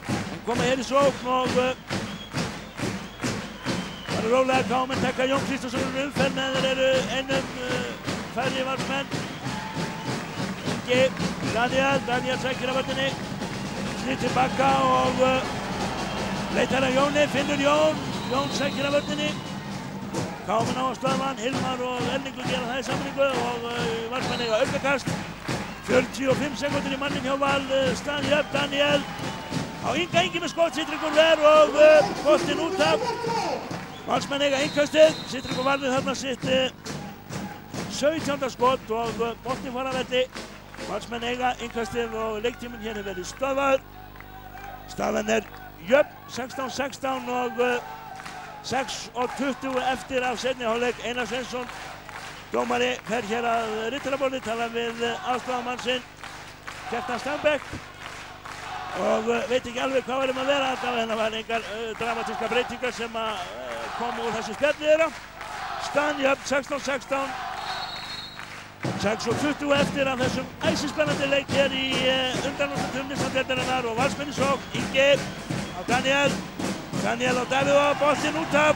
Hann koma hér í sókn og það er rólega KM taka Jón Kristjánsson úr umferð með þeir eru einum færri Valsmenn. Ingi, Daniel sækir af vörninni. Snýr tilbaka og leitar að Jóni, finnur Jón sækir af vörninni. KM á stöðvan, Hilmar og Erlingur gera það í sammenningu og Valsmenn eiga aukakast. 45 sekúndur í mannin hjá Val, staðan jöfn, Daniel. Á Ingi með skot, Sitringur ver og boltinn út af. Valsmenn eiga innkastið, Sitringur varði þarna sitt 17. skot og boltinn fór af velli. Valsmenn eiga innkastið og leiktíminn hér hefur verið stöðvaður. Staðan er jöfn, 16-16 og 6:20 eftir af seinni hálfleik. Einar Sveinsson, dómari, fer hér að rittaraborði, tala við aðstoðarmann sinn, Kjartan Stanbæk og veit ekki alveg hvað var að vera. Það var engar dramatískar breytingar sem komu úr þessu spjalli þeirra. Staðan jöfn, 16-16. 6:20 eftir af þessum æsispennandi leik hér í undanúrslitum Íslandsdeildarinnar og Valsmenn í sókn. Ingi á Daniel á Davíð og boltinn út af.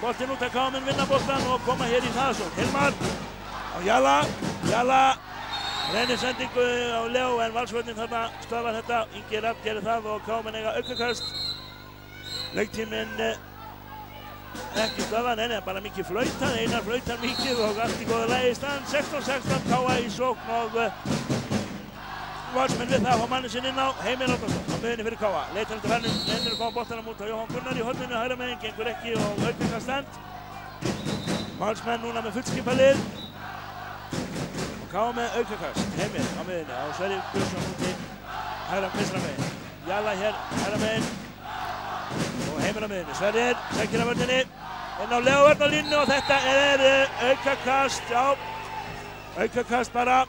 Boltinn út af, KM vinna boltan og koma hér í hraðasókn. Hilmar á Jalla reynir sendingu á Leo en Valsvörnin þarna stöðvar þetta. Ingi Rafn gerir það og KM eiga aukakast. Leiktíminn ekki stöðvan, en bara mikið flautan, Einar flautar mikið og allt í góða lagi í staðan. 16-16, KA í sókn og Valsmenn við það á manni sinn inn á. Heimir Árnason á miðjunni fyrir KA. Leitar eftir verðin, reynir að koma boltanum út á Jóhann Gunnar í horninu, hægra megin, gengur ekki og aukakast stand. Valsmenn núna með fullskipalið og KA með aukakast. Heimir á miðjunni á Sverrir Björnsson úti hægra vinstra megin. Jalla hér hægra megin. Og Heimir á miðjunni, Sverrir, sækir af vörninni, inn á Leo Örn á línu og þetta er aukakast, aukakast bara.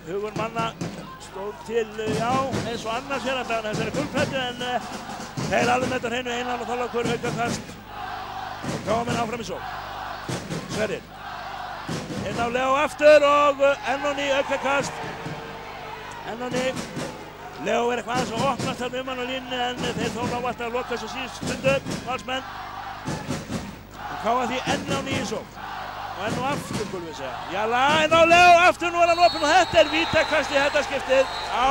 Hugur manna stóð til, eins og annars hér að þessari gullplettu en þeir alveg með þetta hreinu. Einar og Þorlákur aukakast og KM áfram í sókn. Sverrir, inn á Leo aftur og enn á ný aukakast, enn á ný. Leo er eitthvað aðeins að opnast þarna hann á línu en þeir þó ná alltaf að loka þessu síðust stundu, Valsmenn. Og KA því enn á ný í sókn. Og enn og aftur, skulum við segja. Jalla, enn á Leo, aftur nú er hann opinn og þetta er vítakast í þetta skiptið. Já,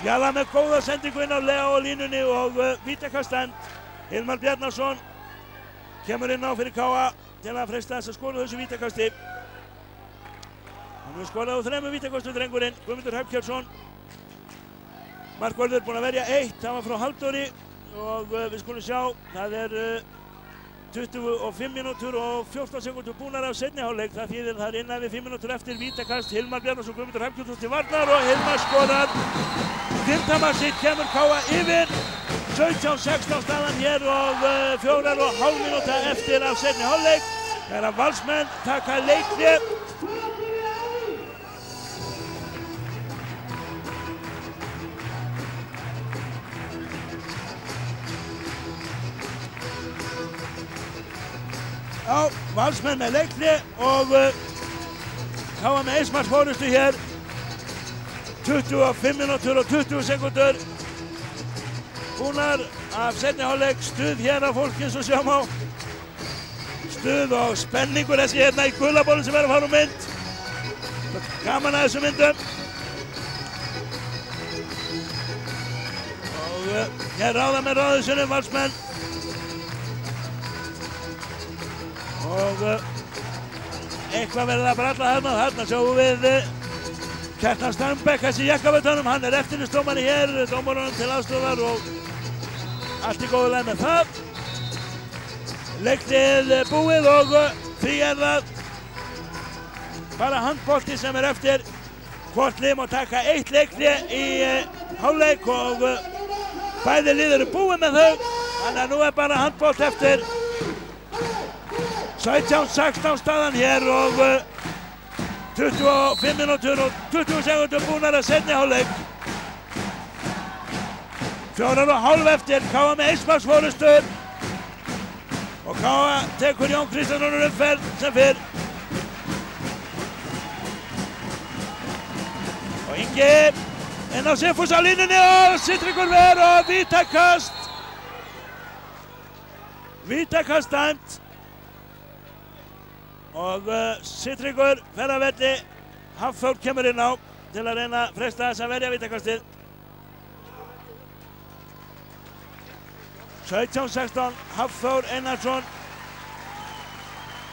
Jalla með góða sendingu inn á Leo á línunni og vítakast end. Hilmar Bjarnason kemur inn á fyrir KA til að freista þess að skora þessu vítakasti. Hann hefur skorað á 3 vítakostum drengurinn, Guðmundur Hafkjörnsson. Markvörður búinn að verja 1, það var frá Halldóri og við skulum sjá, það er 25 mínútur og 14 sekúndur búnar af seinni hálfleik. Það þýðir það er innan við 5 mínútur eftir vítakast. Hilmar Bjarnason, Guðmundur Hafkjörnsson til varnar og Hilmar skorar. 5. markið kemur KA yfir. 17-16 staðan hér og 4,5 mínúta eftir af seinni hálfleik. Þegar Valsmenn taka leikhlé. Já, Valsmenn með leikli og KA með eismars fórustu hér. 25 mínútur og 20 sekundur. Búnar af seinni hálfleik, stuð hér af fólki eins og sjáum á. Stuð og spenningur þessi hérna í gulabólum sem er að fara úr mynd. Gaman að þessum myndum. Og hér ráða með ráðusunum Valsmenn. Og eitthvað verður að bralla þarna og þarna sjáum við Kjartan Stangbekk þessi jakkafötunum, hann er eftirlitsdómari hér, dómarunum til aðstoðar og allt í góðu lagi með það. Leiklið búið og því er það bara handbolti sem er eftir. Hvort lið má taka eitt leiklið í hálfleik og bæði lið eru búið með þau. Þannig að nú er bara handbolt eftir. 17-16 staðan hér og 25 mínútur og 20 sekundur búnar að seinni hálfleik. 4,5 eftir, KA með eismarsfórustu. Og KA tekur Jón Kristjánsson umferð sem fyrr. Og Ingi inn á Sigfús á línunni og Sigtryggur ver og vítakast. Vítakast dæmt. Og Sigtryggur fer að velli. Hafþór kemur inn á til að reyna að freista þess að verja vítakastið. 17-16, Hafþór Einarsson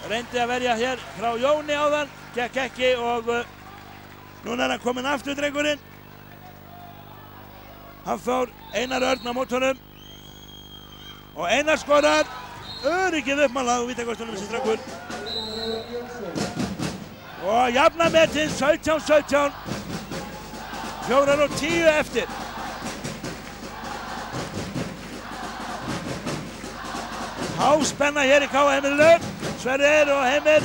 reyndi að verja hér frá Jóni áðan, gekk ekki og núna er hann kominn aftur drengurinn. Hafþór, Einar Örn á mót honum og Einar skorar, öryggið uppmálað og vítakostunum sem strakkur. Og jafna metinn 17-17, 4:10 eftir. Háspenna hér í KA heimilinu, Sverrir og Heimir.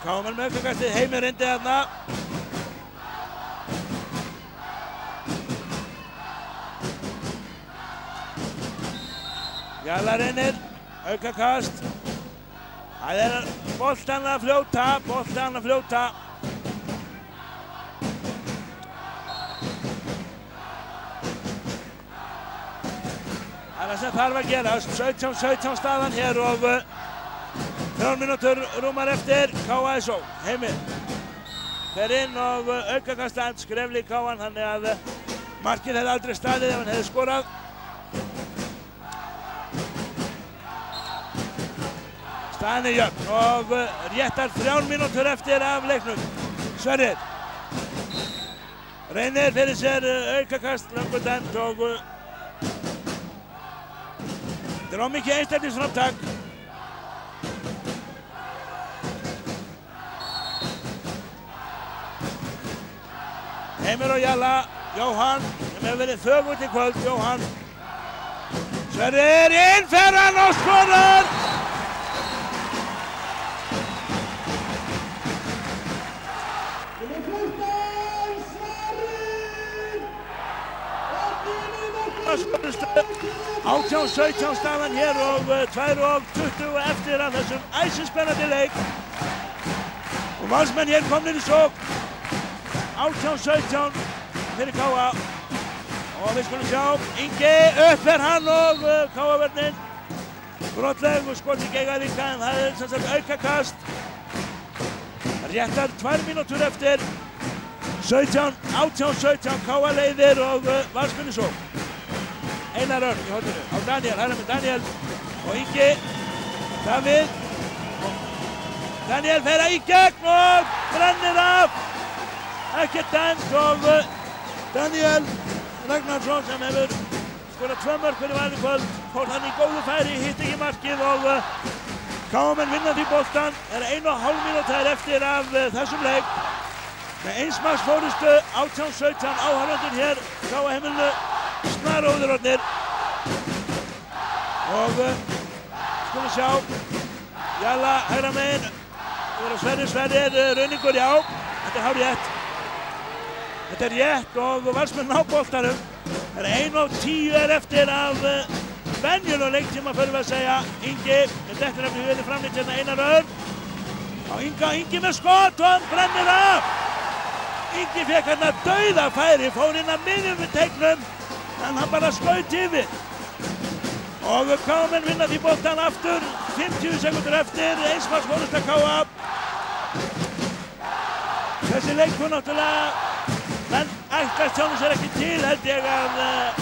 KA með aukakastið, Heimir reyndi þarna. Jalla reynir, aukakast. Það er boltan að fljóta, boltan að fljóta. Það er það sem þarf að gerast. 17-17 staðan hér og 3 mínútur rúmar eftir. KA SO, Heimir. Fer inn og aukakastan, skrefli í KA-n, þannig að markið hefði aldrei staðið ef hann hefði skorað. Staðan er jöfn og réttar 3 mínútur eftir af leiknum. Sverrir reynir fyrir sér aukakast, löngu dæmt og þetta er ómikið einstaklingsframtak. Heimir og Jalla, Jóhann sem hefur verið þögull í kvöld, Jóhann. Sverrir inn, fer hann og skorar! Nummer 14, Sverrir! 18-17 staðan hér og 2:20 eftir af þessum æsispennandi leik. Og Valsmenn hér komnir í sókn. 18-17 fyrir KA. Og við skulum sjá, Ingi upp er hann og KA-vörnin. Brotleg og skotið gegn líka en það er sem sagt aukakast. Réttar 2 mínútur eftir. 18-17 KA leiðir og Valsmenn í sókn. Einar Örn í horninu á Daniel, hægra með Daniel og Ingi, Davíð. Daniel fer í gegn og brennir af. Ekkert dæmt og Daniel Ragnarsson sem hefur skorað 2 mörk fyrir Valur í kvöld. Fór hann í góðu færi, hitt ekki markið og KA-menn vinna því boltan. Það er 1,5 mínútur eftir af þessum leik. Með einsmarks fórustu 18-17 áhorfendur hér KA heimilinu. Snaróðurornir og skulum sjá Jalla hægra megin og Sverrir Rauningur, já, Þetta hárrétt. Þetta rétt og Valsmenn ná boltanum. Það 1:10 eftir af venjulegum leiktíma fyrir við að segja. Ingi, þetta er eftir við framlýtt hérna Einar Örn. Ingi með skot og hann brennir af. Ingi fekk hérna dauðafæri, fór inn að miðjum við teignum, en hann bara skaut yfir. Og KM vinna því boltan aftur, 50 sekundur eftir, einsmarks fórust að KA. Þessi leikur náttúrulega, menn ætlast sjálfum sér ekki til, held ég að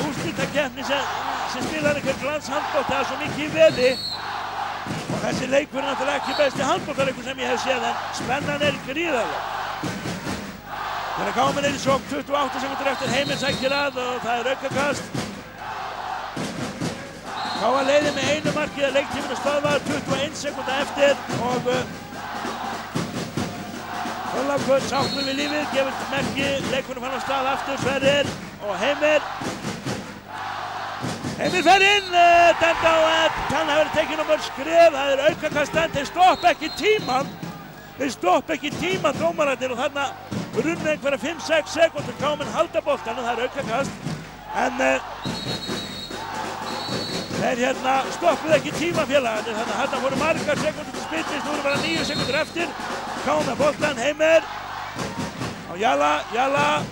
úrslitakeppni sem spilar einhver glanshandbolta, það er svo mikið í veði. Og þessi leikur er náttúrulega ekki besti handboltaleikur sem ég hef séð, en spennan er gríðarleg. Þegar KM er í sókn, 28 sekundur eftir, Heimir sækir að og það er aukakast. KA leiðir með einu marki að leiktíminu stöðvar, 21 sekúnda eftir og Þorlákur sáttur við lífið, gefur merki, leikurinn fann á stað aftur, Sverrir og Heimir. Heimir fer inn, dæmd á að kann hafa verið tekinn á mörg skref, það er aukakast en þeir stoppa ekki tímann. Þeir stoppa ekki tímann dómararnir og þarna runnu einhverja 5-6 sekúndur, KM halda boltann og það er aukakast. En þeir hérna stoppuðu ekki tímafélagarnir, þannig að þarna voru margar sekúndur til spillis, nú eru bara 9 sekúndur eftir. KM með boltann, Heimir á Jalla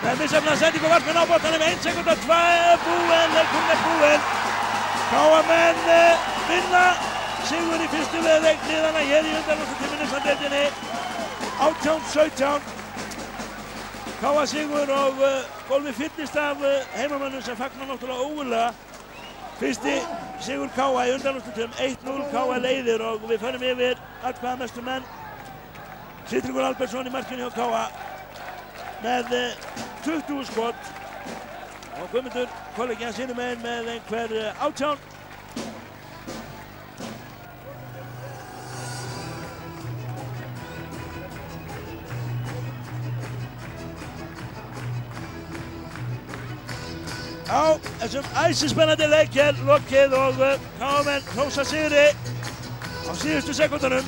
með misjafnaða sendingu og Valsmenn á boltanum, 1 sekúnda, 2 búinn, leikurinn er búinn. KM vinna sigur í fyrstu leikliðana hér í undanúrslitakeppni Neistaflokksdeildinni, 18-17. KA sigur og gólfið fyllist af heimamönnum sem fagnar náttúrulega ógurlega. Fyrsti sigur KA í undanúrslitum, 1-0, KA leiðir og við förum yfir atkvæðamestu menn. Sigtryggur Albertsson í markinu hjá KA með 20 skot og Guðmundur, kollegi hans hinum megin með einhver 18. Já, þessum æsispennandi leik er lokið og KM hrósa sigri á síðustu sekúndunum.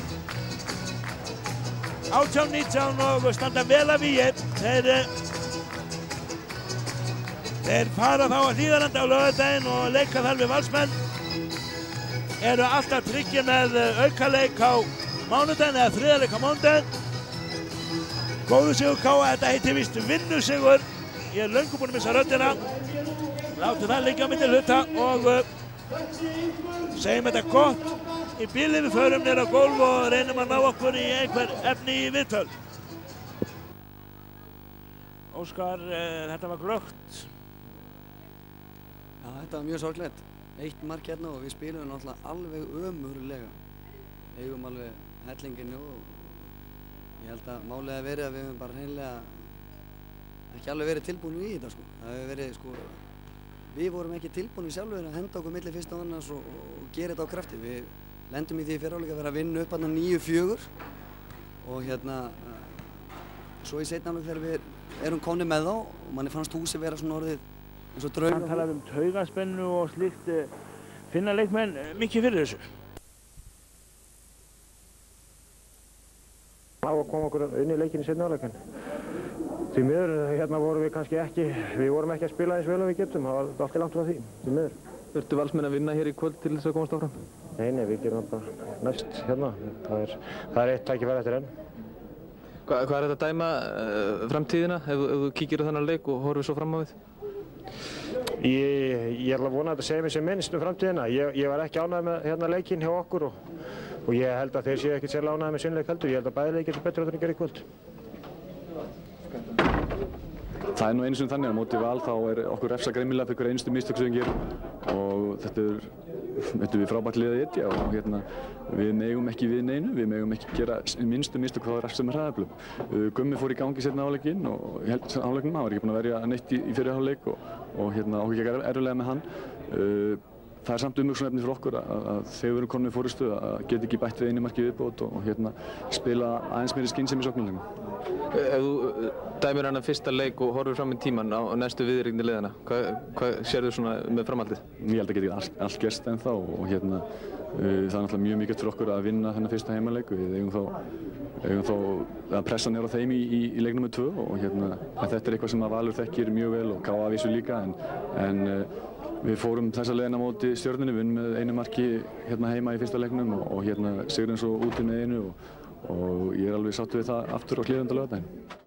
18-19 og standa vel að vígi. Þeir fara þá að Hlíðarenda á laugardaginn og leika þar við Valsmenn. Eru alltaf tryggir með aukaleik á mánudaginn eða þriðaleik á mánudaginn. Góður sigur KA, þetta heitir víst vinnusigur. Ég er löngu búinn að missa röddina. Látum það liggja á milli hluta og segjum þetta gott í bili. Við förum niður á gólf og reynum að ná okkur í einhver efni í viðtöl. Óskar, þetta var glöggt. Já, þetta var mjög sorglegt. 1 mark hérna og við spilum náttúrulega alveg ömurlega. Eigum alveg hellinginu og ég held að málið að verið að við höfum bara hreinlega ekki alveg verið tilbúin í þetta sko. Það hefur verið við vorum ekki tilbúin sjálfur að henda okkur milli fyrst og annars og gera þetta á krafti. Við lendum í því fyrra hálfleik að vera að vinna upp hérna 9-4 og hérna svo í seinni hálfleik þegar við erum komnir með þá og manni fannst húsið vera svona orðið eins og draug. Hann talaði taugaspennu og slíkt. Finna leikmenn mikið fyrir þessu? Á að koma okkur inn í leikinn í seinni hálfleik. Því miður, hérna vorum við kannski ekki, við vorum ekki að spila eins vel og við getum, það var allt í langt frá því miður. Þurftu Valsmenn að vinna hér í kvöld til þess að komast áfram? Nei, við gerum það bara næst hérna. Það er eitt tækifæri eftir enn. Hvað er þetta að dæma framtíðina ef þú kíkir á þennan leik og horfir svo fram á við? Ég er alveg að vona að þetta segir mér sem minnst framtíðina. Ég var ekki ánægður með hérna leikinn hjá okkur og ég held að þeir séu ekkert sérlega ánægðir með sinn leik heldur. Ég held að bæði leikir sé betur en þeir gera í kvöld. Það er nú einu sem þannig að móti Val þá er okkur refsa greinilega fyrir hver einstu mistök sem við gerum og þetta er frábært lið að etja og hérna við megum ekki við neinu, við megum ekki gera minnstu mistök þá refsa með hraðaflum. Gummi fór í gangi seinna hálfleikinn og ég held hálfleiknum, hann var ekki búinn að verja neitt í fyrri hálfleik og hérna okkur gekk erfiðlega með hann. Það er samt umhugsunarefni fyrir okkur að þegar við erum komin með fórystu að geta ekki bætt við einu marki viðbót og hérna spila aðeins meiri skynsemi í sóknarleiknum. Ef þú dæmir hann að fyrsta leik og horfir fram í tíman á næstu viðureign liðanna. Hvað sérðu svona með framhaldið? Ég held að geti allt gerst ennþá og það er náttúrulega mjög mikilvægt fyrir okkur að vinna þennan fyrsta heimaleik. Við eigum þá að pressan á þeim í leik nr. 2 og en þetta er eitthvað sem að Valur þekkir mjög vel og KA vissu líka en við fórum þessa leiðina á móti Stjörnunni, við unnum með 1 marki heima í fyrsta leiknum og sigrum svo úti með 1 og ég er alveg sáttur við það aftur á Hlíðarenda á laugardaginn.